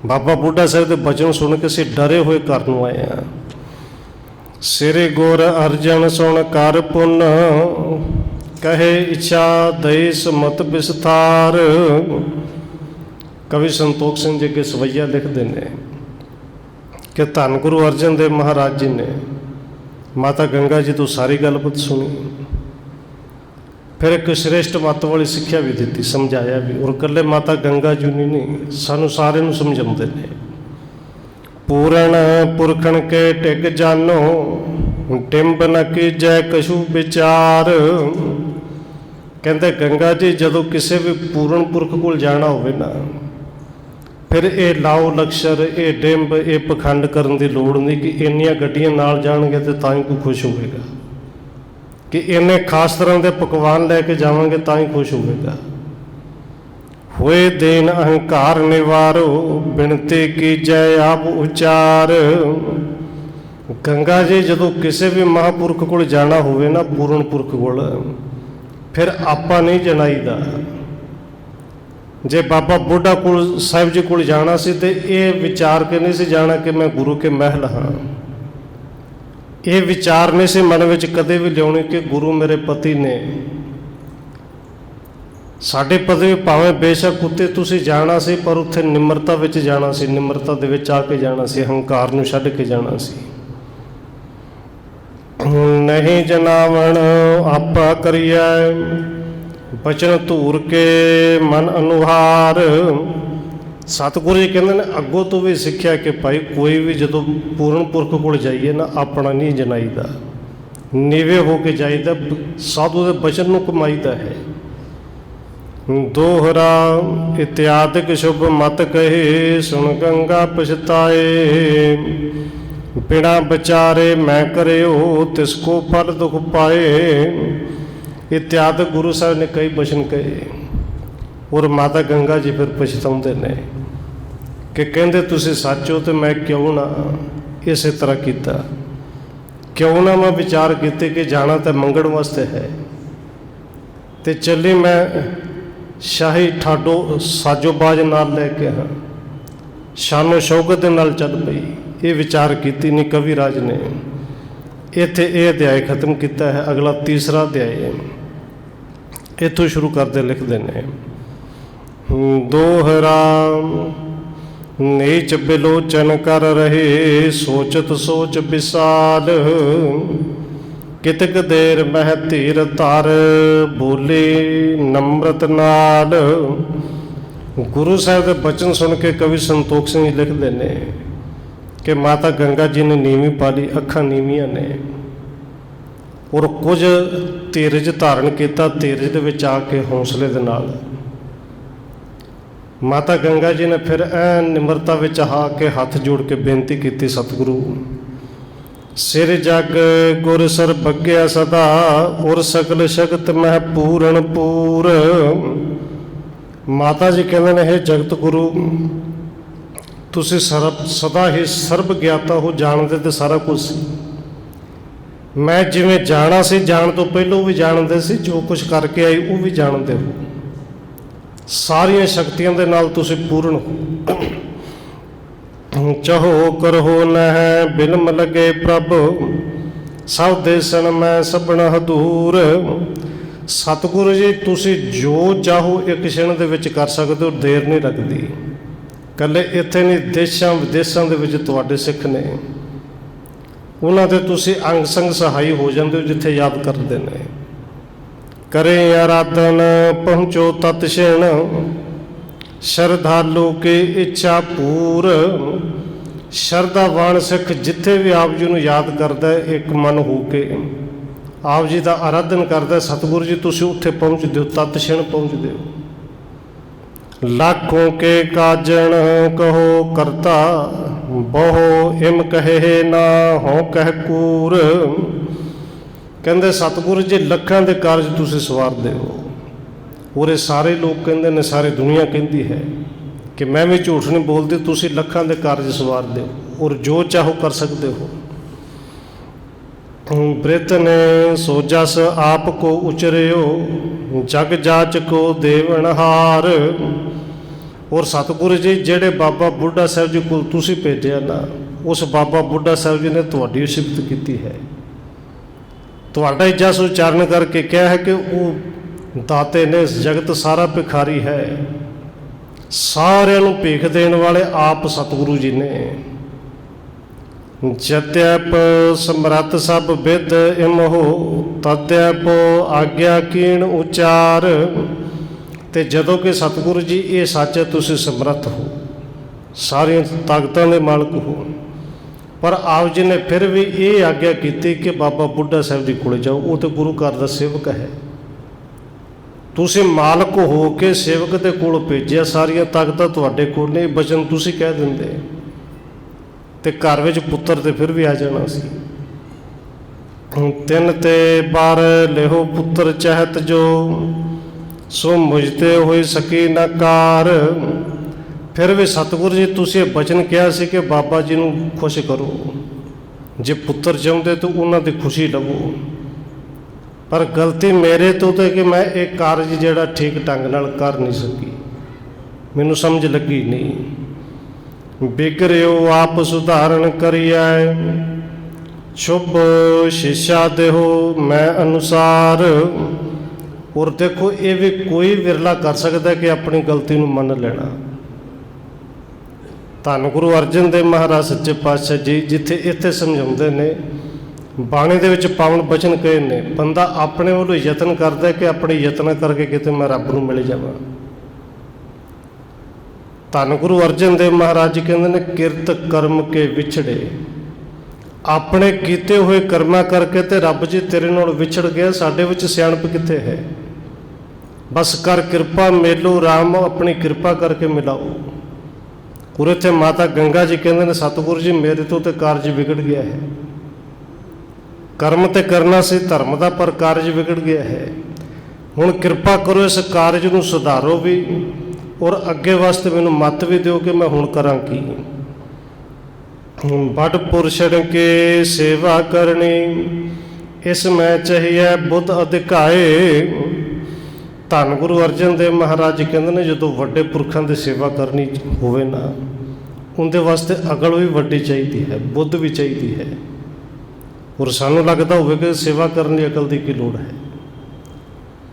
[SPEAKER 1] ਬਾਬਾ ਬੁੱਢਾ ਸਾਹਿਬ ਦੇ ਬਚਨ ਸੁਣ ਕੇ ਅਸੀਂ ਡਰੇ ਹੋਏ ਘਰ ਨੂੰ ਆਏ ਹਾਂ। ਸਿਰੇ ਗੁਰ ਅਰਜਨ ਸੁਣ ਕਰ ਪੁੰਨ, ਕਹੇ ਇੱਛਾ ਦਈ ਸਮਤ ਵਿਸਥਾਰ। ਕਵੀ ਸੰਤੋਖ ਸਿੰਘ ਜੀ ਅੱਗੇ ਸਵਈਆ ਲਿਖਦੇ ਨੇ ਕਿ ਧੰਨ ਗੁਰੂ ਅਰਜਨ ਦੇਵ ਮਹਾਰਾਜ ਜੀ ਨੇ ਮਾਤਾ ਗੰਗਾ ਜੀ ਤੋਂ ਸਾਰੀ ਗੱਲਬਾਤ ਸੁਣੀ, ਫਿਰ ਇੱਕ ਸ਼੍ਰੇਸ਼ਟ ਮੱਤ ਵਾਲੀ ਸਿੱਖਿਆ ਵੀ ਦਿੱਤੀ, ਸਮਝਾਇਆ ਵੀ। ਔਰ ਇਕੱਲੇ ਮਾਤਾ ਗੰਗਾ ਜੀ ਨਹੀਂ, ਸਾਨੂੰ ਸਾਰਿਆਂ ਨੂੰ ਸਮਝਾਉਂਦੇ ਨੇ। ਪੂਰਨ ਪੁਰਖਣ ਕੇ ਟਿਕ ਜਾਨੋ, ਟਿੰਬ ਨ ਕੀਜੈ ਕਛੂ ਵਿਚਾਰ। ਕਹਿੰਦੇ ਗੰਗਾ ਜੀ ਜਦੋਂ ਕਿਸੇ ਵੀ ਪੂਰਨ ਪੁਰਖ ਕੋਲ ਜਾਣਾ ਹੋਵੇ ਨਾ, ਫਿਰ ਇਹ ਲਾਓ ਲਕਸ਼ਰ, ਇਹ ਡਿੰਬ, ਇਹ ਪਖੰਡ ਕਰਨ ਦੀ ਲੋੜ ਨਹੀਂ ਕਿ ਇੰਨੀਆਂ ਗੱਡੀਆਂ ਨਾਲ ਜਾਣਗੇ ਤੇ ਤਾਂ ਹੀ ਕੋਈ ਖੁਸ਼ ਹੋਵੇਗਾ, ਕਿ ਇੰਨੇ ਖਾਸ ਤਰ੍ਹਾਂ ਦੇ ਪਕਵਾਨ ਲੈ ਕੇ ਜਾਵਾਂਗੇ ਤਾਂ ਹੀ ਖੁਸ਼ ਹੋਵੇਗਾ। ਹੋਏ ਦੇਨ ਅਹੰਕਾਰ ਨਿਵਾਰੋ, ਬਿਨਤੀ ਕੀਜੈ ਆਪ ਉਚਾਰ। ਗੰਗਾ ਜੀ ਜਦੋਂ ਕਿਸੇ ਵੀ ਮਹਾਂਪੁਰਖ ਕੋਲ ਜਾਣਾ ਹੋਵੇ ਨਾ, ਪੂਰਨ ਪੁਰਖ ਕੋਲ, ਫਿਰ ਆਪਾਂ ਨਹੀਂ ਜਣਾਈਦਾ। ਜੇ ਬਾਬਾ ਬੁੱਢਾ ਕੋਲ ਸਾਹਿਬ ਜੀ ਕੋਲ ਜਾਣਾ ਸੀ ਤੇ ਇਹ ਵਿਚਾਰ ਕੇ ਨਹੀਂ ਸੀ ਜਾਣਾ ਕਿ ਮੈਂ ਗੁਰੂ ਕੇ ਮਹਿਲ ਹਾਂ। ਇਹ ਵਿਚਾਰ ਨਹੀਂ ਸੀ ਮਨ ਵਿੱਚ ਕਦੇ ਵੀ ਲਿਆਉਣੇ ਕਿ ਗੁਰੂ ਮੇਰੇ ਪਤੀ ਨੇ। ਸਾਡੇ ਪਤੀ ਭਾਵੇਂ ਬੇਸ਼ੱਕ ਉੱਤੇ ਤੁਸੀਂ ਜਾਣਾ ਸੀ, ਪਰ ਉੱਥੇ ਨਿਮਰਤਾ ਵਿੱਚ ਜਾਣਾ ਸੀ, ਨਿਮਰਤਾ ਦੇ ਵਿੱਚ ਆ ਕੇ ਜਾਣਾ ਸੀ, ਹੰਕਾਰ ਨੂੰ ਛੱਡ ਕੇ ਜਾਣਾ ਸੀ। ਨਹੀਂ ਜਨਾਵਣ ਆਪਾ ਕਰੀਐ, ਬਚਨ ਧੂਰ ਕੇ ਮਨ ਅਨੁਹਾਰ। ਸਤਿਗੁਰੂ ਜੀ ਕਹਿੰਦੇ ਨੇ ਅੱਗੋਂ ਤੋਂ ਵੀ ਸਿੱਖਿਆ ਕਿ ਭਾਈ ਕੋਈ ਵੀ ਜਦੋਂ ਪੂਰਨ ਪੁਰਖ ਕੋਲ ਜਾਈਏ ਨਾ, ਆਪਣਾ ਨਹੀਂ ਜਨਾਈਦਾ, ਨੀਵੇਂ ਹੋ ਕੇ ਜਾਈਦਾ, ਸਾਧੂ ਦੇ ਬਚਨ ਨੂੰ ਕਮਾਈਦਾ ਹੈ। ਦੋਹਰਾ ਇਤਿਆਦਿਕ ਸ਼ੁਭ ਮਤ ਕਹੇ, ਸੁਣ ਗੰਗਾ ਪਛਤਾਏ। ਬਿਨਾ ਵਿਚਾਰੇ ਮੈਂ ਕਰਿਓ, ਤਿਸ ਕੋ ਫਲ ਦੁਖ ਪਾਏ। ਇਤਿਆਦਿਕ ਗੁਰੂ ਸਾਹਿਬ ਨੇ ਕਈ ਬਚਨ ਕਹੇ ਔਰ ਮਾਤਾ ਗੰਗਾ ਜੀ ਫਿਰ ਪਛਤਾਉਂਦੇ ਨੇ ਕਿ ਕਹਿੰਦੇ ਤੁਸੀਂ ਸੱਚ ਹੋ ਤੇ ਮੈਂ ਕਿਉਂ ਨਾ ਇਸੇ ਤਰ੍ਹਾਂ ਕੀਤਾ, ਕਿਉਂ ਨਾ ਮੈਂ ਵਿਚਾਰ ਕੀਤੇ ਕਿ ਜਾਣਾ ਤਾਂ ਮੰਗਣ ਵਾਸਤੇ ਹੈ ਤੇ ਚੱਲੀ ਮੈਂ ਸ਼ਾਹੀ ਠਾਡੋ ਸਾਜੋਬਾਜ਼ ਨਾਲ ਲੈ ਕੇ ਹਾਂ, ਸ਼ਾਨੋ ਸ਼ੌਕਤ ਦੇ ਨਾਲ ਚੱਲ ਪਈ। ਇਹ ਵਿਚਾਰ ਕੀਤੀ ਨਹੀਂ ਕਵੀ ਰਾਜ ਨੇ। ਇੱਥੇ ਇਹ ਅਧਿਆਇ ਖਤਮ ਕੀਤਾ ਹੈ। ਅਗਲਾ ਤੀਸਰਾ ਅਧਿਆਇ ਇੱਥੋਂ ਸ਼ੁਰੂ ਕਰਦੇ ਲਿਖਦੇ ਨੇ। ਦੋਹਰਾ ਨੀਚ ਬਿਲੋਚਨ ਕਰ ਰਹੇ, ਸੋਚਤ ਸੋਚ ਵਿਸਾਲ। ਕਿਤਕ ਦੇਰ ਮਹਿ ਧੀਰ ਧਰ, ਬੋਲੇ ਨਮਰਤ ਨਾਲ। ਗੁਰੂ ਸਾਹਿਬ ਦੇ ਬਚਨ ਸੁਣ ਕੇ ਕਵੀ ਸੰਤੋਖ ਸਿੰਘ ਲਿਖਦੇ ਨੇ ਕਿ ਮਾਤਾ ਗੰਗਾ ਜੀ ਨੇ ਨੀਵੀਂ ਪਾ ਲਈ, ਅੱਖਾਂ ਨੀਵੀਆਂ ਨੇ ਔਰ ਕੁਝ ਧੀਰਜ ਧਾਰਨ ਕੀਤਾ। ਧੀਰਜ ਦੇ ਵਿੱਚ ਆ ਕੇ ਹੌਸਲੇ ਦੇ ਨਾਲ ਮਾਤਾ ਗੰਗਾ ਜੀ ਨੇ ਫਿਰ ਐਨ ਨਿਮਰਤਾ ਵਿੱਚ ਆ ਕੇ ਹੱਥ ਜੋੜ ਕੇ ਬੇਨਤੀ ਕੀਤੀ, ਸਤਿਗੁਰੂ ਸਿਰ ਜਗ ਗੁਰ ਸਰ ਬੱਗਿਆ ਸਦਾ, ਔਰ ਸਕਲ ਸ਼ਕਤ ਮਹਿ ਪੂਰਨ ਪੂਰ। ਮਾਤਾ ਜੀ ਕਹਿੰਦੇ ਨੇ ਹੇ ਜਗਤ ਗੁਰੂ, ਤੁਸੀਂ ਸਦਾ ਹੀ ਸਰਬ ਗਿਆਤਾ ਹੋ, ਜਾਣਦੇ ਤੇ ਸਾਰਾ ਕੁਝ ਸੀ। ਮੈਂ ਜਿਵੇਂ ਜਾਣਾ ਸੀ, ਜਾਣ ਤੋਂ ਪਹਿਲਾਂ ਵੀ ਜਾਣਦੇ ਸੀ, ਜੋ ਕੁਝ ਕਰਕੇ ਆਈ ਉਹ ਵੀ ਜਾਣਦੇ ਹੋ। ਸਾਰੀਆਂ ਸ਼ਕਤੀਆਂ ਦੇ ਨਾਲ ਤੁਸੀਂ ਪੂਰਨ ਹੋ। ਚਾਹੋ ਕਰੋ ਨਹਿ ਬਿਲਮ ਲਗੇ ਪ੍ਰਭ, ਸਭ ਦੇਸਣ ਮੈਂ ਸਭਨਾ ਹਦੂਰ। ਸਤਿਗੁਰੂ ਜੀ ਤੁਸੀਂ ਜੋ ਚਾਹੋ ਇੱਕ ਛਿਣ ਦੇ ਵਿੱਚ ਕਰ ਸਕਦੇ ਹੋ, ਦੇਰ ਨਹੀਂ ਲੱਗਦੀ। ਇਕੱਲੇ ਇੱਥੇ ਨਹੀਂ, ਦੇਸ਼ਾਂ ਵਿਦੇਸ਼ਾਂ ਦੇ ਵਿੱਚ ਤੁਹਾਡੇ ਸਿੱਖ ਨੇ। ਉਹਨਾਂ ਦੇ ਤੁਸੀਂ ਅੰਗ ਸੰਗ ਸਹਾਈ ਹੋ ਜਾਂਦੇ ਹੋ ਜਿੱਥੇ ਯਾਦ ਕਰਦੇ ਨੇ। ਕਰੇ ਆਰਾਧਨ ਪਹੁੰਚੋ ਤਤ ਛਿਣ, ਸ਼ਰਧਾਲੂ ਕੀ ਇੱਛਾ ਪੂਰ। ਸ਼ਰਧਾਵਾਨ ਸਿੱਖ ਜਿੱਥੇ ਵੀ ਆਪ ਜੀ ਨੂੰ ਯਾਦ ਕਰਦਾ ਹੈ, ਇੱਕ ਮਨ ਹੋ ਕੇ ਆਪ ਜੀ ਦਾ ਆਰਾਧਨ ਕਰਦਾ, ਸਤਿਗੁਰੂ ਜੀ ਤੁਸੀਂ ਉੱਥੇ ਪਹੁੰਚਦੇ ਹੋ, ਤਤ ਛਿਣ ਪਹੁੰਚਦੇ ਹੋ। ਲਾਖੋਂ ਕੇ ਕਾਜਣ ਕਹੋ ਕਰਤਾ, ਬਹੁ ਇਮ ਕਹੇ ਨਾ ਹੋ ਕਹਿ ਕੂਰ। ਕਹਿੰਦੇ ਸਤਿਗੁਰੂ ਜੀ ਲੱਖਾਂ ਦੇ ਕਾਰਜ ਤੁਸੀਂ ਸਵਾਰਦੇ ਹੋ। ਉਰੇ ਸਾਰੇ ਲੋਕ ਕਹਿੰਦੇ ਨੇ, ਸਾਰੀ ਦੁਨੀਆ ਕਹਿੰਦੀ ਹੈ ਕਿ ਮੈਂ ਵੀ ਝੂਠ ਨਹੀਂ ਬੋਲਦੀ, ਤੁਸੀਂ ਲੱਖਾਂ ਦੇ ਕਾਰਜ ਸਵਾਰਦੇ ਹੋ ਔਰ ਜੋ ਚਾਹੋ ਕਰ ਸਕਦੇ ਹੋ। ਬ੍ਰਿਤ ਨੇ ਸੋ ਜਸ ਆਪ ਕੋ ਉਚਰਿਓ, ਜਗ ਜਾਚ ਕੋ ਦੇਵਨਹਾਰ। ਔਰ ਸਤਿਗੁਰੂ ਜੀ ਜਿਹੜੇ ਬਾਬਾ ਬੁੱਢਾ ਸਾਹਿਬ ਜੀ ਕੋਲ ਤੁਸੀਂ ਭੇਜਿਆ ਨਾ, ਉਸ ਬਾਬਾ ਬੁੱਢਾ ਸਾਹਿਬ ਜੀ ਨੇ ਤੁਹਾਡੀ ਸਿਫਤ ਕੀਤੀ ਹੈ, ਤੁਹਾਡਾ ਹੀ ਜਸ ਉਚਾਰਨ ਕਰਕੇ ਕਿਹਾ ਹੈ ਕਿ ਉਹ ਦਾਤੇ ਨੇ, ਜਗਤ ਸਾਰਾ ਭਿਖਾਰੀ ਹੈ, ਸਾਰਿਆਂ ਨੂੰ ਭੇਖ ਦੇਣ ਵਾਲੇ ਆਪ ਸਤਿਗੁਰੂ ਜੀ ਨੇ। ਜਤਿਅਪ ਸਮਰੱਥ ਸਭ ਬਿਦ ਇਮਹੋ, ਤਦਿਅਪ ਆਗਿਆ ਕੀਣ ਉਚਾਰ। ਤੇ ਜਦੋਂ ਕਿ ਸਤਿਗੁਰੂ ਜੀ ਇਹ ਸੱਚ ਹੈ, ਤੁਸੀਂ ਸਮਰੱਥ ਹੋ, ਸਾਰੀਆਂ ਤਾਕਤਾਂ ਦੇ ਮਾਲਕ ਹੋ, ਪਰ ਆਪ ਜੀ ਨੇ ਫਿਰ ਵੀ ਇਹ ਆਗਿਆ ਕੀਤੀ ਕਿ ਬਾਬਾ ਬੁੱਢਾ ਸਾਹਿਬ ਜੀ ਕੋਲ ਜਾਓ, ਉਹ ਤਾਂ ਗੁਰੂ ਘਰ ਦਾ ਸੇਵਕ ਹੈ। ਤੁਸੀਂ ਮਾਲਕ ਹੋ ਕੇ ਸੇਵਕ ਦੇ ਕੋਲ ਭੇਜਿਆ, ਸਾਰੀਆਂ ਤਾਕਤਾਂ ਤੁਹਾਡੇ ਕੋਲ ਨੇ, ਬਚਨ ਤੁਸੀਂ ਕਹਿ ਦਿੰਦੇ ਤੇ ਘਰ ਵਿੱਚ ਪੁੱਤਰ ਤੇ ਫਿਰ ਵੀ ਆ ਜਾਣਾ ਸੀ। ਤਿੰਨ ਤੇ ਬਾਰ ਲਿਹੋ ਪੁੱਤਰ ਚਹਿਤ ਜੋ, ਸੋ ਮੁਝਤੇ ਹੋਈ ਸਕੀ ਨਾ ਕਾਰ। ਫਿਰ ਵੀ ਸਤਿਗੁਰੂ ਜੀ ਤੁਸੀਂ ਇਹ ਬਚਨ ਕਿਹਾ ਸੀ ਕਿ ਬਾਬਾ ਜੀ ਨੂੰ ਖੁਸ਼ ਕਰੋ, ਜੇ ਪੁੱਤਰ ਚਾਹੁੰਦੇ ਤਾਂ ਉਹਨਾਂ ਦੀ ਖੁਸ਼ੀ ਲਵੋ। ਪਰ ਗਲਤੀ ਮੇਰੇ ਤੋਂ ਤੇ ਕਿ ਮੈਂ ਇਹ ਕਾਰਜ ਜਿਹੜਾ ਠੀਕ ਢੰਗ ਨਾਲ ਕਰ ਨਹੀਂ ਸਕੀ, ਮੈਨੂੰ ਸਮਝ ਲੱਗੀ ਨਹੀਂ। ਬਿਗਰਿਓ ਆਪ ਸੁਧਾਰਨ ਕਰੀਐ, ਸ਼ੁਭ ਸ਼ਿਸ਼ਾ ਦੇਹੋ ਮੈਂ ਅਨੁਸਾਰ। ਔਰ ਦੇਖੋ ਇਹ ਵੀ ਕੋਈ ਵਿਰਲਾ ਕਰ ਸਕਦਾ ਕਿ ਆਪਣੀ ਗਲਤੀ ਨੂੰ ਮੰਨ ਲੈਣਾ। ਧੰਨ ਗੁਰੂ ਅਰਜਨ ਦੇਵ ਮਹਾਰਾਜ ਸੱਚੇ ਪਾਤਸ਼ਾਹ ਜੀ ਜਿੱਥੇ ਇੱਥੇ ਸਮਝਾਉਂਦੇ ਨੇ, ਬਾਣੀ ਦੇ ਵਿੱਚ ਪਾਵਨ ਬਚਨ ਕਹੇ ਨੇ, ਬੰਦਾ ਆਪਣੇ ਵੱਲੋਂ ਯਤਨ ਕਰਦਾ ਕਿ ਆਪਣੇ ਯਤਨ ਕਰਕੇ ਕਿਤੇ ਮੈਂ ਰੱਬ ਨੂੰ ਮਿਲ ਜਾਵਾਂ। ਧੰਨ ਗੁਰੂ ਅਰਜਨ ਦੇਵ ਮਹਾਰਾਜ ਜੀ ਕਹਿੰਦੇ ਨੇ, ਕਿਰਤ ਕਰਮ ਕੇ ਵਿਛੜੇ। ਆਪਣੇ ਕੀਤੇ ਹੋਏ ਕਰਮਾਂ ਕਰਕੇ ਤੇ ਰੱਬ ਜੀ ਤੇਰੇ ਨਾਲ ਵਿਛੜ ਗਿਆ, ਸਾਡੇ ਵਿੱਚ ਸਿਆਣਪ ਕਿੱਥੇ ਹੈ? ਬਸ ਕਰ ਕਿਰਪਾ ਮੇਲੋ ਰਾਮ, ਆਪਣੀ ਕਿਰਪਾ ਕਰਕੇ ਮਿਲਾਓ। ਉਰੇ ਇੱਥੇ ਮਾਤਾ ਗੰਗਾ ਜੀ ਕਹਿੰਦੇ ਨੇ, ਸਤਿਗੁਰੂ ਜੀ ਮੇਰੇ ਤੋਂ ਤੇ ਕਾਰਜ ਵਿਗੜ ਗਿਆ ਹੈ, ਕਰਮ ਤੇ ਕਰਨਾ ਸੀ ਧਰਮ ਦਾ, ਪਰ ਕਾਰਜ ਵਿਗੜ ਗਿਆ ਹੈ। ਹੁਣ ਕਿਰਪਾ ਕਰੋ ਇਸ ਕਾਰਜ ਨੂੰ ਸੁਧਾਰੋ ਵੀ, ਔਰ ਅੱਗੇ ਵਾਸਤੇ ਮੈਨੂੰ ਮੱਤ ਵੀ ਦਿਓ ਕਿ ਮੈਂ ਹੁਣ ਕਰਾਂ ਕੀ। ਬੜ ਪੁਰਸ਼ਣ ਕੇ ਸੇਵਾ ਕਰਨੀ, ਇਸ ਮੈਂ ਚਾਹੀਏ ਬੁੱਧ ਅਧਿਕਾਏ। ਧੰਨ ਗੁਰੂ ਅਰਜਨ ਦੇਵ ਮਹਾਰਾਜ ਜੀ ਕਹਿੰਦੇ ਨੇ, ਜਦੋਂ ਵੱਡੇ ਪੁਰਖਾਂ ਦੀ ਸੇਵਾ ਕਰਨੀ ਹੋਵੇ ਨਾ, ਉਹਦੇ ਵਾਸਤੇ ਅਕਲ ਵੀ ਵੱਡੀ ਚਾਹੀਦੀ ਹੈ, ਬੁੱਧ ਵੀ ਚਾਹੀਦੀ ਹੈ। ਔਰ ਸਾਨੂੰ ਲੱਗਦਾ ਹੋਵੇ ਕਿ ਸੇਵਾ ਕਰਨ ਲਈ ਅਕਲ ਦੀ ਕੀ ਲੋੜ ਹੈ।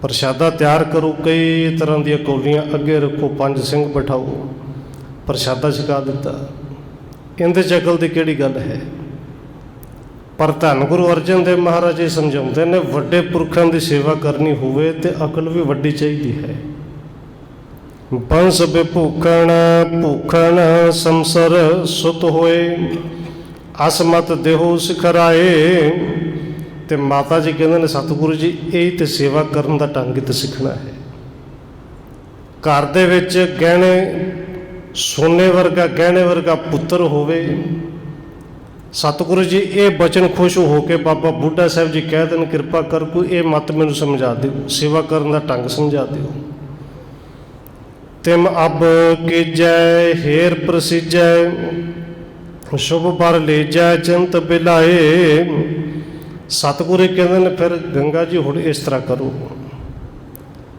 [SPEAKER 1] ਪ੍ਰਸ਼ਾਦਾ ਤਿਆਰ ਕਰੋ, ਕਈ ਤਰ੍ਹਾਂ ਦੀਆਂ ਕੌਲੀਆਂ ਅੱਗੇ ਰੱਖੋ, 5 ਸਿੰਘ ਬਿਠਾਓ, ਪ੍ਰਸ਼ਾਦਾ ਛਕਾ ਦਿੱਤਾ, ਇਹਦੇ 'ਚ ਅਕਲ ਦੀ ਕਿਹੜੀ ਗੱਲ ਹੈ? ਪਰ ਧੰਨ ਗੁਰੂ ਅਰਜਨ ਦੇਵ ਮਹਾਰਾਜ ਜੀ ਸਮਝਾਉਂਦੇ ਨੇ, ਵੱਡੇ ਪੁਰਖਾਂ ਦੀ ਸੇਵਾ ਕਰਨੀ ਹੋਵੇ ਤੇ ਅਕਲ ਵੀ ਵੱਡੀ ਚਾਹੀਦੀ ਹੈ। ਬੰਸ ਬਿਭੂਖਣ ਭੂਖਣ ਸੰਸਰ ਸੁਤ ਹੋਏ, ਅਸਮਤ ਦੇਹੋ ਸਿਖਰਾਏ। ਤੇ ਮਾਤਾ ਜੀ ਕਹਿੰਦੇ ਨੇ, ਸਤਿਗੁਰੂ ਜੀ ਇਹ ਤੇ ਸੇਵਾ ਕਰਨ ਦਾ ਢੰਗ ਤੇ ਸਿੱਖਣਾ ਹੈ। ਘਰ ਦੇ ਵਿੱਚ ਗਹਿਣੇ, ਸੋਨੇ ਵਰਗਾ ਗਹਿਣੇ ਵਰਗਾ ਪੁੱਤਰ ਹੋਵੇ, ਸਤਿਗੁਰੂ ਜੀ ਇਹ ਬਚਨ ਖੁਸ਼ ਹੋ ਕੇ ਬਾਬਾ ਬੁੱਢਾ ਸਾਹਿਬ ਜੀ ਕਹਿ ਦੇਣ, ਕਿਰਪਾ ਕਰ ਕੋਈ ਇਹ ਮਤ ਮੈਨੂੰ ਸਮਝਾ ਦਿਓ, ਸੇਵਾ ਕਰਨ ਦਾ ਢੰਗ ਸਮਝਾ ਦਿਓ। ਤਿਮ ਅਬ ਕੀਜੈ ਹੇਰ ਪ੍ਰਸਿਜੈ, ਸ਼ੁਭ ਬਰ ਲੇਜੈ ਚਿੰਤ ਬਿਲਾਏ। ਸਤਿਗੁਰੂ ਕਹਿੰਦੇ ਨੇ, ਫਿਰ ਗੰਗਾ ਜੀ ਹੁਣ ਇਸ ਤਰ੍ਹਾਂ ਕਰੋ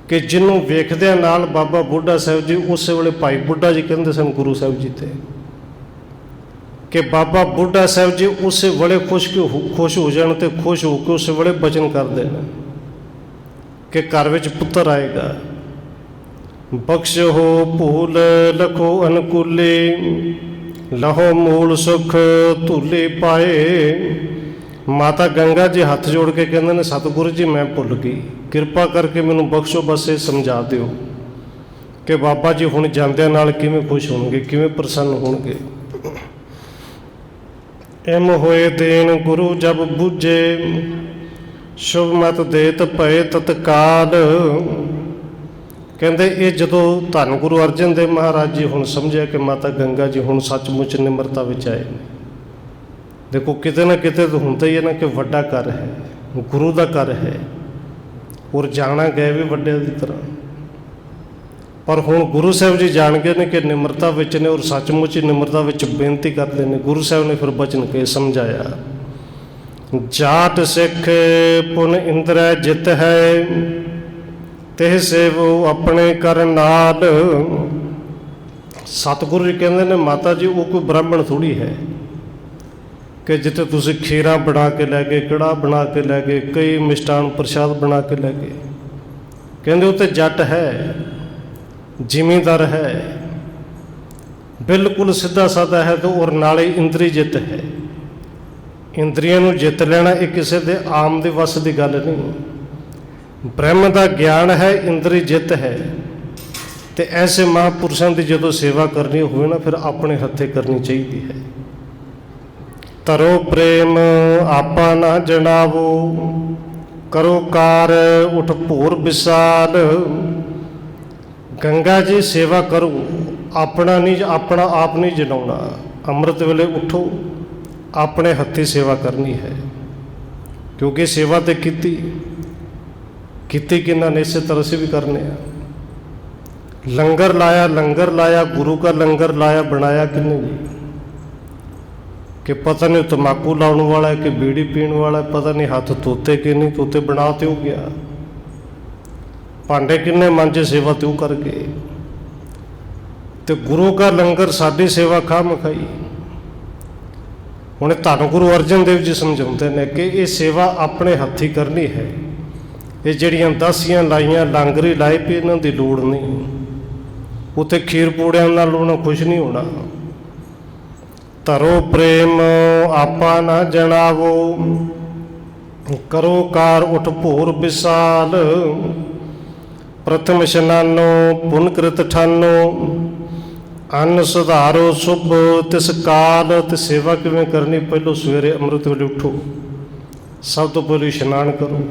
[SPEAKER 1] ਕਿ ਜਿਹਨੂੰ ਵੇਖਦਿਆਂ ਨਾਲ ਬਾਬਾ ਬੁੱਢਾ ਸਾਹਿਬ ਜੀ, ਉਸੇ ਵੇਲੇ ਭਾਈ ਬੁੱਢਾ ਜੀ ਕਹਿੰਦੇ ਸਨ ਗੁਰੂ ਸਾਹਿਬ ਜੀ ਤੇ, ਕਿ ਬਾਬਾ ਬੁੱਢਾ ਸਾਹਿਬ ਜੀ ਉਸੇ ਵੇਲੇ ਖੁਸ਼ ਹੋ ਜਾਣ ਤੇ ਖੁਸ਼ ਹੋ ਕੇ ਉਸੇ ਵੇਲੇ ਬਚਨ ਕਰਦੇ ਨੇ ਕਿ ਘਰ ਵਿੱਚ ਪੁੱਤਰ ਆਏਗਾ। ਬਖਸ਼ ਹੋ ਭੂਲ ਲਖੋ ਅਨਕੂਲੇ, ਲਹੋ ਮੂਲ ਸੁਖ ਧੂਲੇ ਪਾਏ। ਮਾਤਾ ਗੰਗਾ ਜੀ ਹੱਥ ਜੋੜ ਕੇ ਕਹਿੰਦੇ ਨੇ, ਸਤਿਗੁਰੂ ਜੀ ਮੈਂ ਭੁੱਲ ਗਈ, ਕਿਰਪਾ ਕਰਕੇ ਮੈਨੂੰ ਬਖਸ਼ੋ, ਬਸ ਇਹ ਸਮਝਾ ਦਿਓ ਕਿ ਬਾਬਾ ਜੀ ਹੁਣ ਜਾਂਦਿਆਂ ਨਾਲ ਕਿਵੇਂ ਖੁਸ਼ ਹੋਣਗੇ, ਕਿਵੇਂ ਪ੍ਰਸੰਨ ਹੋਣਗੇ। ਇਮ ਹੋਏ ਦੇਨ ਗੁਰੂ ਜਬ ਬੂਝੇ, ਸ਼ੁਭ ਮਤ ਦੇਤ ਭਏ ਤਤਕਾਲ। ਕਹਿੰਦੇ ਇਹ ਜਦੋਂ ਧੰਨ ਗੁਰੂ ਅਰਜਨ ਦੇਵ ਮਹਾਰਾਜ ਜੀ ਹੁਣ ਸਮਝਿਆ ਕਿ ਮਾਤਾ ਗੰਗਾ ਜੀ ਹੁਣ ਸੱਚਮੁੱਚ ਨਿਮਰਤਾ ਵਿੱਚ ਆਏ ਨੇ। ਦੇਖੋ ਕਿਤੇ ਨਾ ਕਿਤੇ ਤਾਂ ਹੁੰਦਾ ਹੀ ਹੈ ਨਾ ਕਿ ਵੱਡਾ ਘਰ ਹੈ, ਗੁਰੂ ਦਾ ਘਰ ਹੈ, ਔਰ ਜਾਣਾ ਗਏ ਵੀ ਵੱਡਿਆਂ ਦੀ ਤਰ੍ਹਾਂ। ਪਰ ਹੁਣ ਗੁਰੂ ਸਾਹਿਬ ਜੀ ਜਾਣ ਗਏ ਨੇ ਕਿ ਨਿਮਰਤਾ ਵਿੱਚ ਨੇ, ਔਰ ਸੱਚਮੁੱਚ ਨਿਮਰਤਾ ਵਿੱਚ ਬੇਨਤੀ ਕਰਦੇ ਨੇ। ਗੁਰੂ ਸਾਹਿਬ ਨੇ ਫਿਰ ਬਚਨ ਕੇ ਸਮਝਾਇਆ, ਜਾਟ ਸਿੱਖ ਪੁਨ ਇੰਦਰੈ ਜਿਤ ਹੈ, ਤੇ ਸੇਵੋ ਆਪਣੇ ਕਰ ਨਾਲ। ਸਤਿਗੁਰੂ ਜੀ ਕਹਿੰਦੇ ਨੇ, ਮਾਤਾ ਜੀ ਉਹ ਕੋਈ ਬ੍ਰਾਹਮਣ ਥੋੜੀ ਹੈ ਕਿ ਜਿੱਥੇ ਤੁਸੀਂ ਖੀਰਾਂ ਬਣਾ ਕੇ ਲੈ ਗਏ, ਕੜਾਹ ਬਣਾ ਕੇ ਲੈ ਗਏ, ਕਈ ਮਿਸ਼ਟਾਨ ਪ੍ਰਸ਼ਾਦ ਬਣਾ ਕੇ ਲੈ ਗਏ। ਕਹਿੰਦੇ ਉਹ ਤੇ ਜੱਟ ਹੈ, ਜ਼ਿਮੀਂਦਾਰ ਹੈ, ਬਿਲਕੁਲ ਸਿੱਧਾ ਸਾਦਾ ਹੈ, ਤੇ ਔਰ ਨਾਲੇ ਇੰਦਰੀ ਜਿੱਤ ਹੈ। ਇੰਦਰੀਆਂ ਨੂੰ ਜਿੱਤ ਲੈਣਾ ਇਹ ਕਿਸੇ ਦੇ ਆਮ ਦੇ ਵੱਸ ਦੀ ਗੱਲ ਨਹੀਂ। ਬ੍ਰਹਮ ਦਾ ਗਿਆਨ ਹੈ, ਇੰਦਰੀ ਜਿੱਤ ਹੈ। ਤੇ ਐਸੇ ਮਹਾਂਪੁਰਸ਼ਾਂ ਦੀ ਜਦੋਂ ਸੇਵਾ ਕਰਨੀ ਹੋਵੇ ਨਾ, ਫਿਰ ਆਪਣੇ ਹੱਥੇ ਕਰਨੀ ਚਾਹੀਦੀ ਹੈ। ਤਰੋ ਪ੍ਰੇਮ ਆਪਾ ਨਾ ਜਣਾਵੋ, ਕਰੋ ਕਾਰ ਉਠ ਭੂਰ ਵਿਸਾਲ। ਗੰਗਾ ਜੀ ਸੇਵਾ ਕਰੋ, ਆਪਣਾ ਨਹੀਂ, ਆਪਣਾ ਆਪ ਨਹੀਂ ਜਣਾਉਣਾ। ਅੰਮ੍ਰਿਤ ਵੇਲੇ ਉਠੋ, ਆਪਣੇ ਹੱਥੀਂ ਸੇਵਾ ਕਰਨੀ ਹੈ, ਕਿਉਂਕਿ ਸੇਵਾ ਤੇ ਕੀਤੀ ਕਿੰਨਾ ਨੇ, ਇਸੇ ਤਰ੍ਹਾਂ ਅਸੀਂ ਵੀ ਕਰਨੇ ਆ। ਲੰਗਰ ਲਾਇਆ, ਗੁਰੂ का ਲੰਗਰ ਲਾਇਆ, ਬਣਾਇਆ ਕਿੰਨੇ ਜੀ? कि पता नहीं तम्बाकू लाने वाला है कि बीड़ी पीने वाला है, पता नहीं हाथ धोते कि नहीं धोते, बना तो हो गया। भांडे किन्ने मांजे सेवा तो करके। तो गुरु का लंगर साड़ी सेवा खा मखाई। हुणे धन गुरु अर्जन देव जी समझाते हैं कि ये सेवा अपने हथी करनी है। ये जड़ियाँ दासियाँ लाइया लांगरी लाए भी इन्हों की लोड़ नहीं, उत्थे खीर पूड़ियां नाल उन्होंने खुश नहीं होना। तरो प्रेम आपा ना जनावो, करो कार उठ भोर विशाल। प्रथम शनानो पुनकृत ठानो, अन्न सुधारो शुभ तिस काल। ते सेवा किवें करनी? पहलो सवेरे अमृत वेले उठो, सब तो पहले इशनान करो,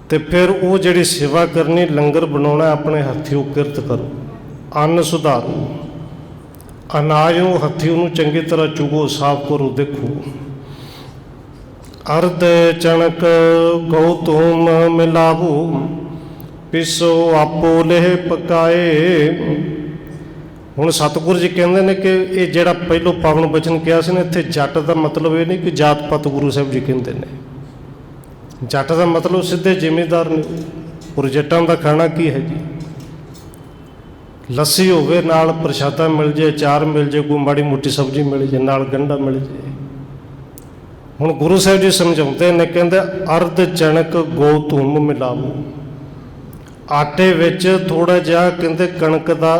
[SPEAKER 1] ते फिर वो जिहड़ी सेवा करनी, लंगर बनाउणा अपने हत्थी किरत करो। अन्न सुधारो, अनाज नूं हत्थी उहनूं चंगी तरह चुगो, साफ करो। देखो अर्ध चणक गौ तुम मिलावो, पिसो आपो लेह पकाए। हुण सतगुरु जी कहते हैं कि ये जिहड़ा पहलो पावन बचन किया सी ना, इत्थे जट का मतलब ये नहीं कि जात पात गुरु साहब जी कहते हैं। जट का मतलब सीधे जिमीदार ने, और जट्टां दा खाना की है जी? लस्सी होवे, नाल प्रशादा मिल जाए, चार मिल जाए, कोई माड़ी मोटी सब्जी मिल जाए, नाल गंढा मिल जाए। हुण गुरु साहब जी समझाते हैं, कहते अर्ध चणक गौ धूम मिलावो। आटे विच थोड़ा जिहा कहते कणक का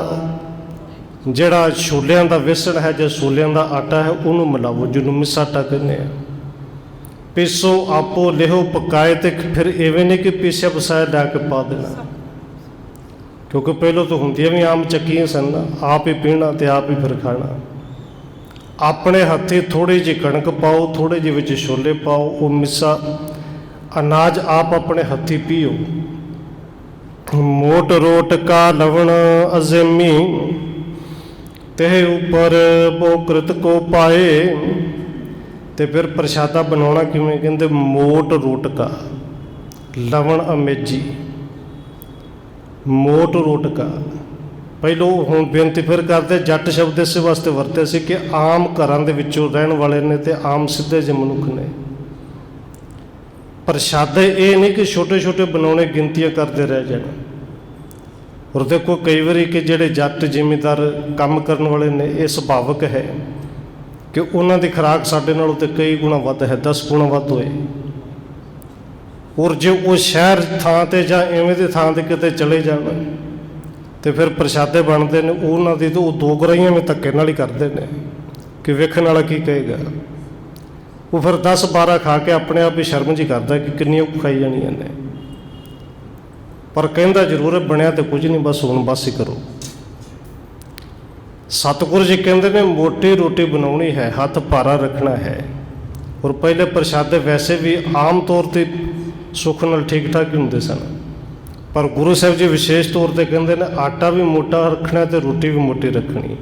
[SPEAKER 1] जिहड़ा छोलियां दा बेसन है, जो छोलियां दा आटा है, उहनूं मिलावो, जिहनूं मिस्सा आटा कहने आ। पीसो आपो लेहो पकाए। ते फिर इवें नहीं कि पीसिया पसाया ला के पा देना, क्योंकि पहलों तो होंदियां भी आम चक्कियां सन, आप ही पीना तो आप ही फिर खाना। अपने हत्थी थोड़ी जी कणक पाओ, थोड़े जी विच छोले पाओ, वो मिस्सा अनाज आप अपने हत्थी पीओ। मोट रोट का लवण अज़ेमी, तेह ऊपर बोकृत को पाए। ते फिर प्रशादा बनाना किवें? कहंदे मोट रोट का लवण अमेजी, मोट रोट का। पहलो हुण बेनती फिर करते, जट शब्द इस वास्ते वरते सी कि आम घरां दे विचों रहण वाले ने ते आम सीधे जे मनुख ने। प्रशादे ये नहीं कि छोटे छोटे बनाने गिनतियां करते रह जाना। और देखो कई बारी कि जिहड़े जट जिमीदार काम करने वाले ने, ये सुभावक है कि उन्हां दी खुराक साडे नालों ते कई गुणा वध है, 10 गुणा वध होए। और जो वो शहर थां ते जां इवें दे थां ते किते चले जाण, तो फिर प्रशादे बनते हैं, उन्हां दी तो 2 गराइयां में धक्के नाल ही करते हैं कि वेखण वाला की कहेगा। ਉਹ ਫਿਰ 10-12 ਖਾ ਕੇ ਆਪਣੇ ਆਪ ਹੀ ਸ਼ਰਮ ਜੀ ਕਰਦਾ ਕਿ ਕਿੰਨੀਆਂ ਕੁ ਖਾਈ ਜਾਣੀਆਂ ਨੇ। ਪਰ ਕਹਿੰਦਾ ਜ਼ਰੂਰ ਬਣਿਆ ਤੇ ਕੁਝ ਨਹੀਂ, ਬਸ ਹੁਣ ਬਸ ਹੀ ਕਰੋ। ਸਤਿਗੁਰੂ ਜੀ ਕਹਿੰਦੇ ਨੇ ਮੋਟੀ ਰੋਟੀ ਬਣਾਉਣੀ ਹੈ, ਹੱਥ ਭਾਰਾ ਰੱਖਣਾ ਹੈ। ਔਰ ਪਹਿਲੇ ਪ੍ਰਸ਼ਾਦੇ ਵੈਸੇ ਵੀ ਆਮ ਤੌਰ 'ਤੇ ਸੁੱਖ ਨਾਲ ਠੀਕ ਠਾਕ ਹੀ ਹੁੰਦੇ ਸਨ, ਪਰ ਗੁਰੂ ਸਾਹਿਬ ਜੀ ਵਿਸ਼ੇਸ਼ ਤੌਰ 'ਤੇ ਕਹਿੰਦੇ ਨੇ ਆਟਾ ਵੀ ਮੋਟਾ ਰੱਖਣਾ ਤੇ ਰੋਟੀ ਵੀ ਮੋਟੀ ਰੱਖਣੀ।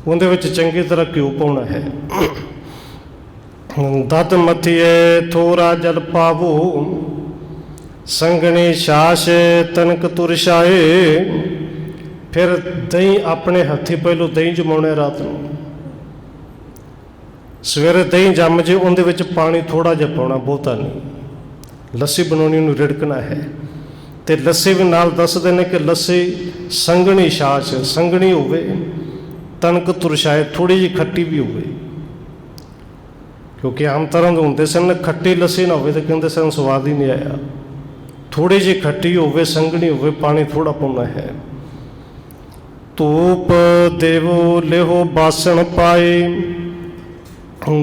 [SPEAKER 1] ਉਹਦੇ ਵਿੱਚ ਚੰਗੀ ਤਰ੍ਹਾਂ ਘਿਓ ਪਾਉਣਾ ਹੈ। ਦਤ ਮਥੀਏ ਥੋੜਾ ਜਲ ਪਾਵੋ, ਸੰਗਣੀ ਛਾਛ ਤਨਕ ਤੁਰਸ਼ਾਏ। ਫਿਰ ਦਹੀਂ ਆਪਣੇ ਹੱਥੀਂ ਪਹਿਲੋਂ ਦਹੀਂ ਜਮਾਉਣਾ ਰਾਤ ਨੂੰ। ਸਵੇਰੇ ਦਹੀਂ ਜੰਮ ਜੇ ਉਹਦੇ ਵਿੱਚ ਪਾਣੀ ਥੋੜ੍ਹਾ ਜਿਹਾ ਪਾਉਣਾ, ਬਹੁਤਾ ਨਹੀਂ। ਲੱਸੀ ਬਣਾਉਣੀ, ਉਹਨੂੰ ਰਿੜਕਣਾ ਹੈ। ਅਤੇ ਲੱਸੀ ਵੀ ਨਾਲ ਦੱਸਦੇ ਨੇ ਕਿ ਲੱਸੀ ਸੰਘਣੀ ਛਾਛ, ਸੰਘਣੀ ਹੋਵੇ, ਤਨਕ ਤੁਰਸ਼ਾਏ, ਥੋੜ੍ਹੀ ਜਿਹੀ ਖੱਟੀ ਵੀ ਹੋਵੇ। ਕਿਉਂਕਿ ਆਮ ਤਰ੍ਹਾਂ ਦੇ ਹੁੰਦੇ ਸਨ, ਖੱਟੀ ਲੱਸੀ ਨਾ ਹੋਵੇ ਤਾਂ ਕਹਿੰਦੇ ਸਨ ਸਵਾਦ ਹੀ ਨਹੀਂ ਆਇਆ। ਥੋੜ੍ਹੀ ਜਿਹੀ ਖੱਟੀ ਹੋਵੇ, ਸੰਘਣੀ ਹੋਵੇ, ਪਾਣੀ ਥੋੜ੍ਹਾ ਪਾਉਣਾ ਹੈ। ਧੂਪ ਦੇਵੋ ਲਿਹੋ ਬਾਸਣ ਪਾਏ,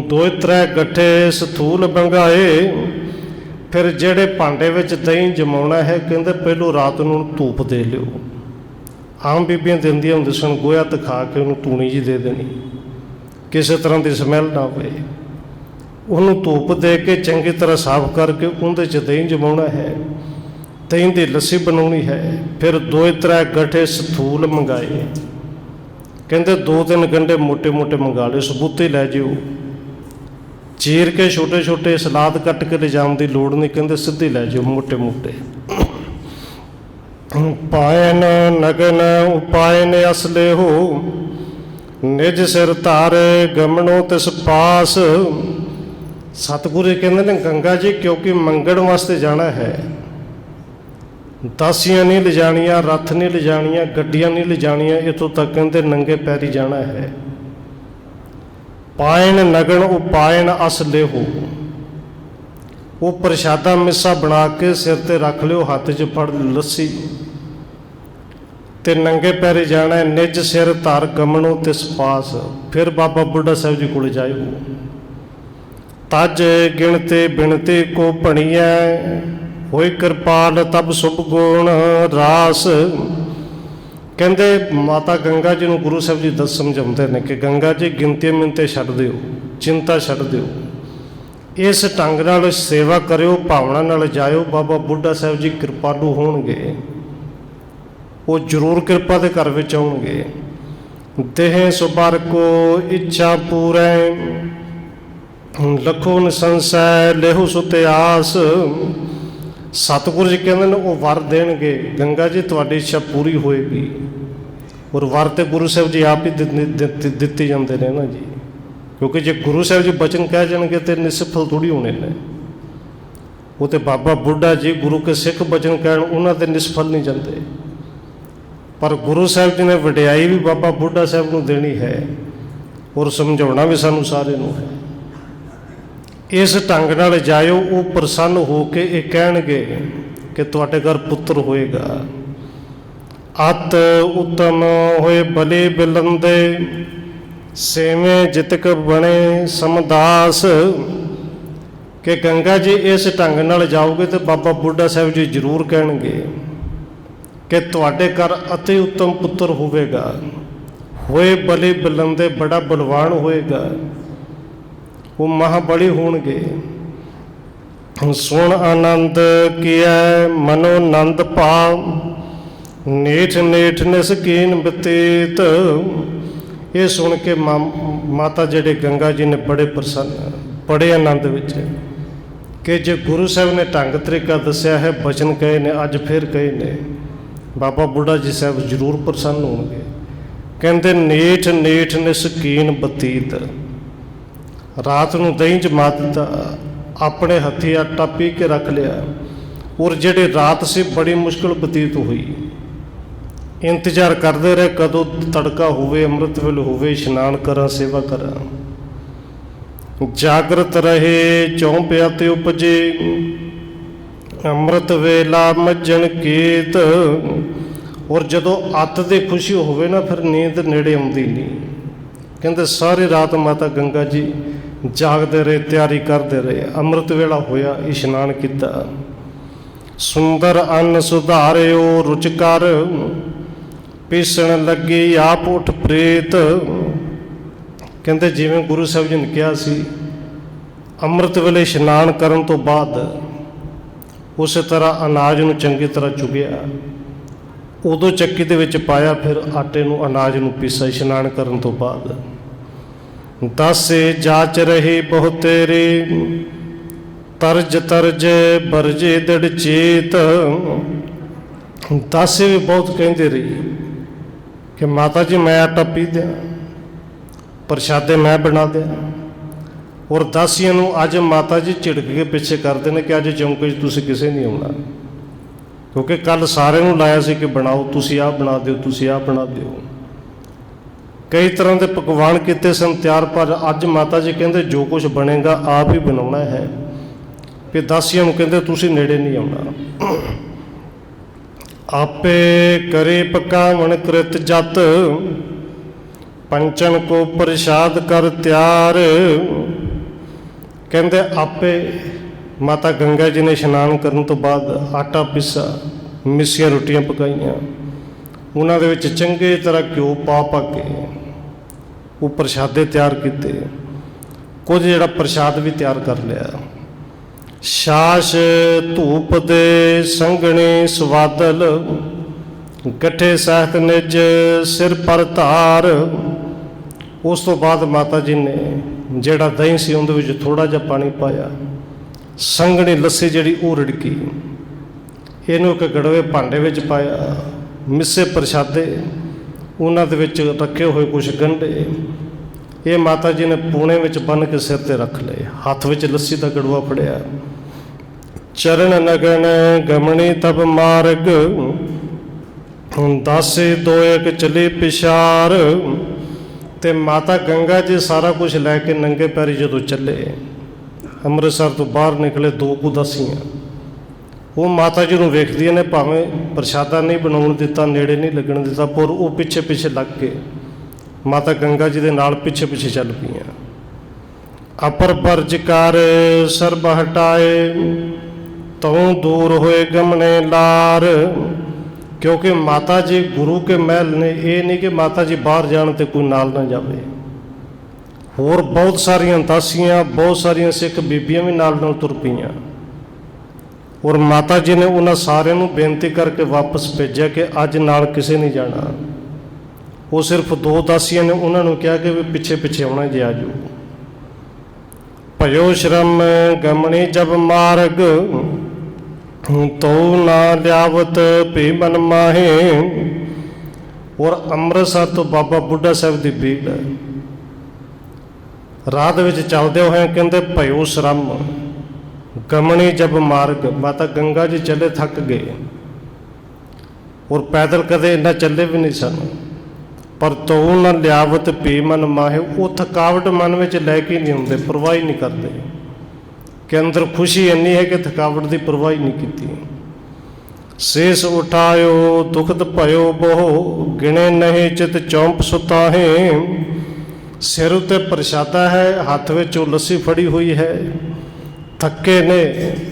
[SPEAKER 1] 2-3 ਗੱਠੇ ਸਥੂਲ ਬੰਗਾਏ। ਫਿਰ ਜਿਹੜੇ ਭਾਂਡੇ ਵਿੱਚ ਦਹੀਂ ਜਮਾਉਣਾ ਹੈ, ਕਹਿੰਦੇ ਪਹਿਲੋਂ ਰਾਤ ਨੂੰ ਧੂਪ ਦੇ ਲਿਓ। ਆਮ ਬੀਬੀਆਂ ਦਿੰਦੀਆਂ ਹੁੰਦੀਆਂ ਸਨ, ਗੋਹਾ ਦਿਖਾ ਕੇ ਉਹਨੂੰ ਤੂਣੀ ਜੀ ਦੇ ਦੇਣੀ, ਕਿਸੇ ਤਰ੍ਹਾਂ ਦੀ ਸਮੈਲ ਨਾ ਹੋਵੇ। ਉਹਨੂੰ ਧੂਪ ਦੇ ਕੇ ਚੰਗੀ ਤਰ੍ਹਾਂ ਸਾਫ਼ ਕਰਕੇ ਉਹਦੇ 'ਚ ਦਹੀਂ ਜਮਾਉਣਾ ਹੈ, ਦਹੀਂ ਦੀ ਲੱਸੀ ਬਣਾਉਣੀ ਹੈ। ਫਿਰ 2-3 ਗੱਠੇ ਸਥੂਲ ਮੰਗਾਏ, ਕਹਿੰਦੇ 2-3 ਗੰਢੇ ਮੋਟੇ ਮੋਟੇ ਮੰਗਾ ਲਏ, ਸਬੂਤੇ ਲੈ ਜਿਓ। ਚੀਰ ਕੇ ਛੋਟੇ ਛੋਟੇ ਸਲਾਦ ਕੱਟ ਕੇ ਲਿਜਾਣ ਦੀ ਲੋੜ ਨਹੀਂ, ਕਹਿੰਦੇ ਸਿੱਧੇ ਲੈ ਜਾਓ ਮੋਟੇ ਮੋਟੇ। ਪਾਇਨ ਨਗਨ ਉਪਾਇਨ ਅਸਲੇ ਹੋ, ਨਿਜ ਸਿਰ ਧਾਰੇ ਗਮਨੋ ਤਿਸ ਪਾਸ। ਸਤਿਗੁਰੂ ਕਹਿੰਦੇ ਨੇ ਗੰਗਾ ਜੀ ਕਿਉਂਕਿ ਮੰਗਣ ਵਾਸਤੇ ਜਾਣਾ ਹੈ, ਦਾਸੀਆਂ ਨਹੀਂ ਲਿਜਾਣੀਆਂ, ਰੱਥ ਨਹੀਂ ਲਿਜਾਣੀਆਂ, ਗੱਡੀਆਂ ਨਹੀਂ ਲਿਜਾਣੀਆਂ, ਇੱਥੋਂ ਤੱਕ ਕਹਿੰਦੇ ਨੰਗੇ ਪੈਰੀ ਜਾਣਾ ਹੈ। ਪਾਇਨ ਨਗਨ ਉਪਾਇਨ ਅਸਲੇ ਹੋ, ਉਹ ਪ੍ਰਸ਼ਾਦਾ ਮਿੱਸਾ ਬਣਾ ਕੇ ਸਿਰ 'ਤੇ ਰੱਖ ਲਿਓ, ਹੱਥ 'ਚ ਫੜ ਲੱਸੀ, ਤੇ ਨੰਗੇ ਪੈਰੀ ਜਾਣਾ। ਨਿਜ ਸਿਰ ਧਰ ਗਮਨੋ ਤਿਸ ਪਾਸ। ਫਿਰ ਬਾਬਾ ਬੁੱਢਾ ਸਾਹਿਬ ਜੀ ਕੋਲ ਜਾਇਓ। ਤਜ ਗਿਣਤੇ ਬਿਣਤੇ ਕੋ ਭਣੀਐ, ਹੋਈ ਕਿਰਪਾਲ ਤਬ ਸੁਭ ਗੁਣ ਰਾਸ। ਕਹਿੰਦੇ ਮਾਤਾ ਗੰਗਾ ਜੀ ਨੂੰ ਗੁਰੂ ਸਾਹਿਬ ਜੀ ਸਮਝਾਉਂਦੇ ਨੇ ਕਿ ਗੰਗਾ ਜੀ ਗਿਣਤੀ ਮਿਣਤੇ ਛੱਡ ਦਿਓ, ਚਿੰਤਾ ਛੱਡ ਦਿਓ, ਇਸ ਢੰਗ ਨਾਲ ਸੇਵਾ ਕਰਿਓ, ਭਾਵਨਾ ਨਾਲ ਜਾਇਓ। ਬਾਬਾ ਬੁੱਢਾ ਸਾਹਿਬ ਜੀ ਕਿਰਪਾਲੂ ਹੋਣਗੇ, ਉਹ ਜ਼ਰੂਰ ਕਿਰਪਾ ਦੇ ਘਰ ਵਿੱਚ ਆਉਣਗੇ। ਦੇਹ ਸੁਬਰ ਕੋ ਇੱਛਾ ਪੂਰੈ, ਲਖੋ ਨਿਸੰਸੈ ਲੇਹੁ ਸੁਤੇ ਆਸ। ਸਤਿਗੁਰੂ ਜੀ ਕਹਿੰਦੇ ਨੇ ਉਹ ਵਰ ਦੇਣਗੇ, ਗੰਗਾ ਜੀ ਤੁਹਾਡੀ ਇੱਛਾ ਪੂਰੀ ਹੋਏਗੀ। ਔਰ ਵਰ ਤੇ ਗੁਰੂ ਸਾਹਿਬ ਜੀ ਆਪ ਹੀ ਦਿੱਤੇ ਜਾਂਦੇ ਨੇ ਨਾ ਜੀ, ਕਿਉਂਕਿ ਜੇ ਗੁਰੂ ਸਾਹਿਬ ਜੀ ਬਚਨ ਕਹਿ ਜਾਣਗੇ ਤੇ ਨਿਸਫਲ ਥੋੜ੍ਹੀ ਹੋਣੇ ਨੇ। ਉਹ ਤੇ ਬਾਬਾ ਬੁੱਢਾ ਜੀ ਗੁਰੂ ਕੇ ਸਿੱਖ ਬਚਨ ਕਹਿਣ, ਉਹਨਾਂ ਤੇ ਨਿਸਫਲ ਨਹੀਂ ਜਾਂਦੇ। ਪਰ ਗੁਰੂ ਸਾਹਿਬ ਜੀ ਨੇ ਵਡਿਆਈ ਵੀ ਬਾਬਾ ਬੁੱਢਾ ਸਾਹਿਬ ਨੂੰ ਦੇਣੀ ਹੈ, ਔਰ ਸਮਝਾਉਣਾ ਵੀ ਸਾਨੂੰ ਸਾਰੇ ਨੂੰ ਹੈ। ਇਸ ਢੰਗ ਨਾਲ ਜਾਇਓ, ਉਹ ਪ੍ਰਸੰਨ ਹੋ ਕੇ ਇਹ ਕਹਿਣਗੇ ਕਿ ਤੁਹਾਡੇ ਘਰ ਪੁੱਤਰ ਹੋਏਗਾ। ਅਤ ਉਤਮ ਹੋਏ ਬਲੇ ਬਿਲੰਦੇ, ਸੇਵੇਂ ਜਿਤਕ ਬਣੇ ਸਮਦਾਸ। ਕਿ ਗੰਗਾ ਜੀ ਇਸ ਢੰਗ ਨਾਲ ਜਾਓਗੇ ਤੇ ਬਾਬਾ ਬੁੱਢਾ ਸਾਹਿਬ ਜੀ ਜ਼ਰੂਰ ਕਹਿਣਗੇ ਕਿ ਤੁਹਾਡੇ ਘਰ ਅਤੀ ਉੱਤਮ ਪੁੱਤਰ ਹੋਵੇਗਾ। ਹੋਏ ਬਲੇ ਬਿਲੰਦੇ, ਬੜਾ ਬਲਵਾਨ ਹੋਏਗਾ, ਉਹ ਮਹਾਬਲੀ ਹੋਣਗੇ। ਸੁਣ ਆਨੰਦ ਕੀਐ ਮਨੋ ਨੰਦ ਭਾਵ, ਨੇਠ ਨੇਠ ਨਿਸਕੀਨ ਬਤੀਤ। ਇਹ ਸੁਣ ਕੇ ਮਾਤਾ ਜਿਹੜੇ ਗੰਗਾ ਜੀ ਨੇ ਬੜੇ ਪ੍ਰਸੰਨ, ਬੜੇ ਆਨੰਦ ਵਿੱਚ, ਕਿ ਜੇ ਗੁਰੂ ਸਾਹਿਬ ਨੇ ਢੰਗ ਤਰੀਕਾ ਦੱਸਿਆ ਹੈ, ਬਚਨ ਕਹੇ ਨੇ, ਅੱਜ ਫਿਰ ਕਹੇ ਨੇ, ਬਾਬਾ ਬੁੱਢਾ ਜੀ ਸਾਹਿਬ ਜ਼ਰੂਰ ਪ੍ਰਸੰਨ ਹੋਣਗੇ। ਕਹਿੰਦੇ ਨੇਠ ਨੇਠ ਨਿਸਕੀਨ ਬਤੀਤ। ਰਾਤ ਨੂੰ ਦਹੀਂ ਜਮਾ ਦਿੱਤਾ, ਆਪਣੇ ਹੱਥੀਂ ਆਟਾ ਪੀ ਕੇ ਰੱਖ ਲਿਆ। ਔਰ ਜਿਹੜੀ ਰਾਤ ਸੀ ਬੜੀ ਮੁਸ਼ਕਿਲ ਬਤੀਤ ਹੋਈ, ਇੰਤਜ਼ਾਰ ਕਰਦੇ ਰਹੇ ਕਦੋਂ ਤੜਕਾ ਹੋਵੇ, ਅੰਮ੍ਰਿਤ ਵੇਲੇ ਹੋਵੇ, ਇਸ਼ਨਾਨ ਕਰਾਂ, ਸੇਵਾ ਕਰਾਂ। ਜਾਗਰਤ ਰਹੇ ਚੌਂ ਪਿਆਤੇ ਉਪਜੇ, ਅੰਮ੍ਰਿਤ ਵੇਲਾ ਮੱਜਣ ਕੀਤ। ਔਰ ਜਦੋਂ ਅੱਤ ਦੀ ਖੁਸ਼ੀ ਹੋਵੇ ਨਾ, ਫਿਰ ਨੀਂਦ ਨੇੜੇ ਆਉਂਦੀ ਨਹੀਂ। ਕਹਿੰਦੇ ਸਾਰੀ ਰਾਤ ਮਾਤਾ ਗੰਗਾ ਜੀ जागते रहे, तैयारी करते रहे। अमृत वेला होया, इशनान किया। सुंदर अन्न सुधारियो रुचकर, पीसण लगी आप उठ प्रेत। कहते जिवें गुरु साहब जी ने कहा सी, अमृत वेले इशनान करन तो बाद उस तरह अनाज नूं चंगी तरह चुगिया, उदों चक्की दे विच पाया, फिर आटे नूं अनाज नूं पीसा इशनान करन तो बाद। दासे जाच रहे बहु तेरे, तरज तरज बरजे दड़ चेत। दासे भी बहुत कहते रही कि माता जी मैं आटा पी दिया, प्रशादे मैं बना दिया। और दासियों नूं अज माता जी झिड़क के पिछे करते हैं कि अज चौंके तुसीं किसे नहीं आउणा, क्योंकि कल सारे नूं लाया सी कि बनाओ, तुसीं आ बना दिओ, तुसीं आ बना दिओ। कई तरह के पकवान किए सन तैयार, पर अज माता जी कहते जो कुछ बनेगा आप ही बनाना है। फिर दासियों नूं कहते तुसीं नेड़े नहीं आउणा। आपे करे पकावण कृत जत, पंचन को प्रसाद कर त्यार। कहते आपे माता गंगा जी ने इशनान करने तो बाद आटा पीसा, मिस्सियां रोटियां पकाईयां, उन्हां दे विच चंगी तरह घ्यो पा के वो प्रशादे तैयार किए। कुछ जिहड़ा प्रशाद भी तैयार कर लिया। छाछ धूप दे संगणे सवादल, गठे सहित निज सिर पर धार। उस तो बाद माता जी ने जिहड़ा दही सी उहदे विच थोड़ा जिहा पानी पाया, संगणी लस्सी जिहड़ी वो रिड़की, इहनूं एक गड़वे भांडे विच पाया। मिस्से प्रशादे उन्हां दे विच रखे हुए कुछ गंढे, ये माता जी ने पूणे विच बन के सिर ते रख लए, हाथ विच लस्सी दा गड़वा फड़िया। चरण नगन गमणी तब मार्ग, दासे दोएक चले पिछार। ते माता गंगा जी सारा कुछ लैके नंगे पैरी जदों चले, अमृतसर तो बाहर निकले, दो कु दासियां वो माता जी नूं वेखदियां ने, भावें प्रशादा नहीं बनाउण दिता, नेड़े नहीं लगण दिता, पर वो पिछे पिछे लग के माता गंगा जी दे नाल पिछे पिछे चल पईयां। अपर बरज कर सरब हटाए, तों दूर होए गमने लार। क्योंकि माता जी गुरु के महल ने, ये नहीं कि माता जी बाहर जाण ते कोई नाल ना जावे। होर बहुत सारियां दासियां, बहुत सारियां सिख बीबियां भी नाल तुर पईयां। और माता जी ने उन्हां सारिਆਂ ਨੂੰ बेनती करके वापस भेजा कि अज नाल किसे नहीं जाना। वो सिर्फ दो दासियां ने उन्होंने कहा कि भी पिछे पिछे आना जे आ जाओ। भयो श्रम गमनी जब मार्ग, तो ना लियावत भी मन माहे। और अमृतसर तो बाबा बुढ़ा साहब की भीड़ रात में चलते हुए कहते भयो श्रम गमनी जब मार्ग, माता गंगा जी चले थक गए और पैदल कदे इन्ना चले भी नहीं सन, पर तो न लियावत भी मन माहे। वो थकावट मन में लैके नहीं आते, परवाह नहीं करते कि अंदर खुशी इन्नी है कि थकावट की परवाह नहीं की। शेष उठायो दुखद भयो बहु, गिणे नहीं चित चौंप सुताहे। सिर उत्ते प्रशादा है, हाथ में चो लस्सी फड़ी हुई है, थके ने,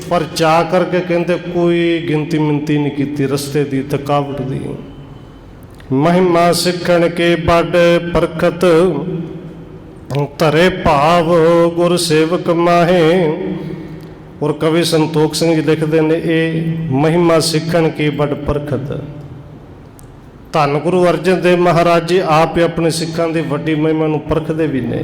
[SPEAKER 1] पर जा करके कहते कोई गिनती मिनती नहीं की रस्ते की थकावट की। महिमा सिखण के बड़ परखत, धरे भाव गुर सेवक माहे। और कवि संतोख सिंह जी लिखते हैं ये महिमा सिखण की बड़ परखत। धन गुरु अर्जन देव महाराज जी आप अपने सिखां की वड्डी महिमा नूं परखते भी ने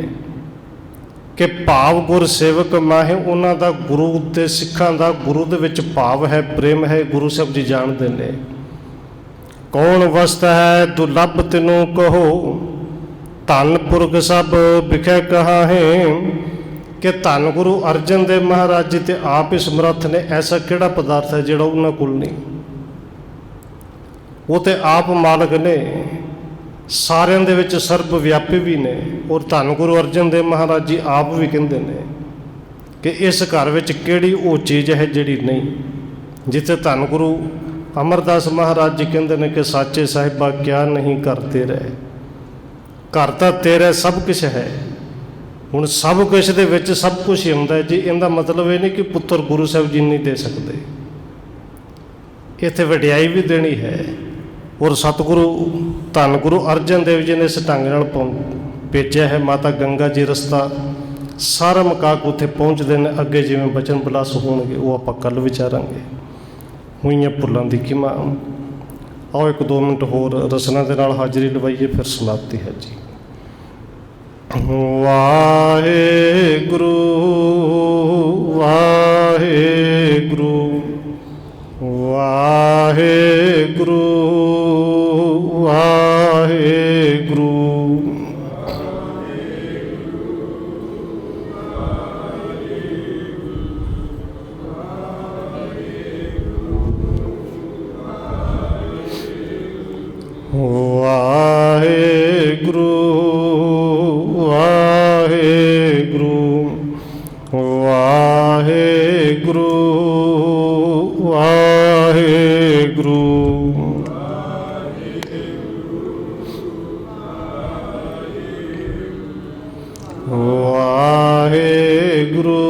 [SPEAKER 1] कि भाव गुर सेवक माहे। उन्हां दा गुरु ते सिखां दा गुरु दे विच भाव है, प्रेम है, गुरु साहब जी जानते हैं। कौन वस्त है दुर्लभ तिनों कहो, धन पुरख सब बिखे कहा है। कि धन गुरु अर्जन देव महाराज जी ते आप ही समर्थ ने, ऐसा किहड़ा पदार्थ है जिहड़ा उन्हां कोल नहीं। वो तो आप मालक ने, सारिਆਂ ਦੇ ਵਿੱਚ ਸਰਬ ਵਿਆਪੀ भी ने। और धन गुरु अर्जन देव महाराज जी आप भी कहते हैं कि इस घर में किहड़ी वो चीज़ है जिहड़ी नहीं। जिथे धन गुरु अमरदास महाराज जी कहते हैं कि साचे साहिबा क्या नहीं घर तेरा, घर तो तेरा सब कुछ है, ਹੁਣ ਸਭ ਕੁਛ ਦੇ ਵਿੱਚ ਸਭ ਕੁਝ ਹੀ ਹੁੰਦਾ ਜੀ। ਇਹਦਾ ਮਤਲਬ ਇਹ ਨਹੀਂ ਕਿ ਪੁੱਤਰ ਗੁਰੂ ਸਾਹਿਬ ਜੀ ਨਹੀਂ ਦੇ ਸਕਦੇ, ਇੱਥੇ ਵਡਿਆਈ ਵੀ ਦੇਣੀ ਹੈ। ਔਰ ਸਤਿਗੁਰੂ ਧੰਨ ਗੁਰੂ ਅਰਜਨ ਦੇਵ ਜੀ ਨੇ ਇਸ ਢੰਗ ਨਾਲ ਭੇਜਿਆ ਹੈ। ਮਾਤਾ ਗੰਗਾ ਜੀ ਰਸਤਾ ਸਾਰਾ ਮੁਕਾ ਕੇ ਉੱਥੇ ਪਹੁੰਚਦੇ ਨੇ। ਅੱਗੇ ਜਿਵੇਂ ਬਚਨ ਬਲਾਸ ਹੋਣਗੇ ਉਹ ਆਪਾਂ ਕੱਲ੍ਹ ਵਿਚਾਰਾਂਗੇ। ਹੋਈਆਂ ਭੁੱਲਾਂ ਦੀ ਖਿਮਾ। ਆਓ 1-2 ਮਿੰਟ ਹੋਰ ਰਸਨਾ ਦੇ ਨਾਲ ਹਾਜ਼ਰੀ ਲਵਾਈਏ, ਫਿਰ ਸਮਾਪਤੀ ਹੈ ਜੀ। ਵਾਹਿਗੁਰੂ ਵਾਹਿਗੁਰੂ ਵਾਹਿਗੁਰੂ ਵਾਹਿਗੁਰੂ। ਵਾਹਿਗੁਰੂ ਵਾਹਿਗੁਰੂ ਵਾਹਿਗੁਰੂ ਵਾਹਿਗੁਰੂ। ਵਾਹਿਗੁਰੂ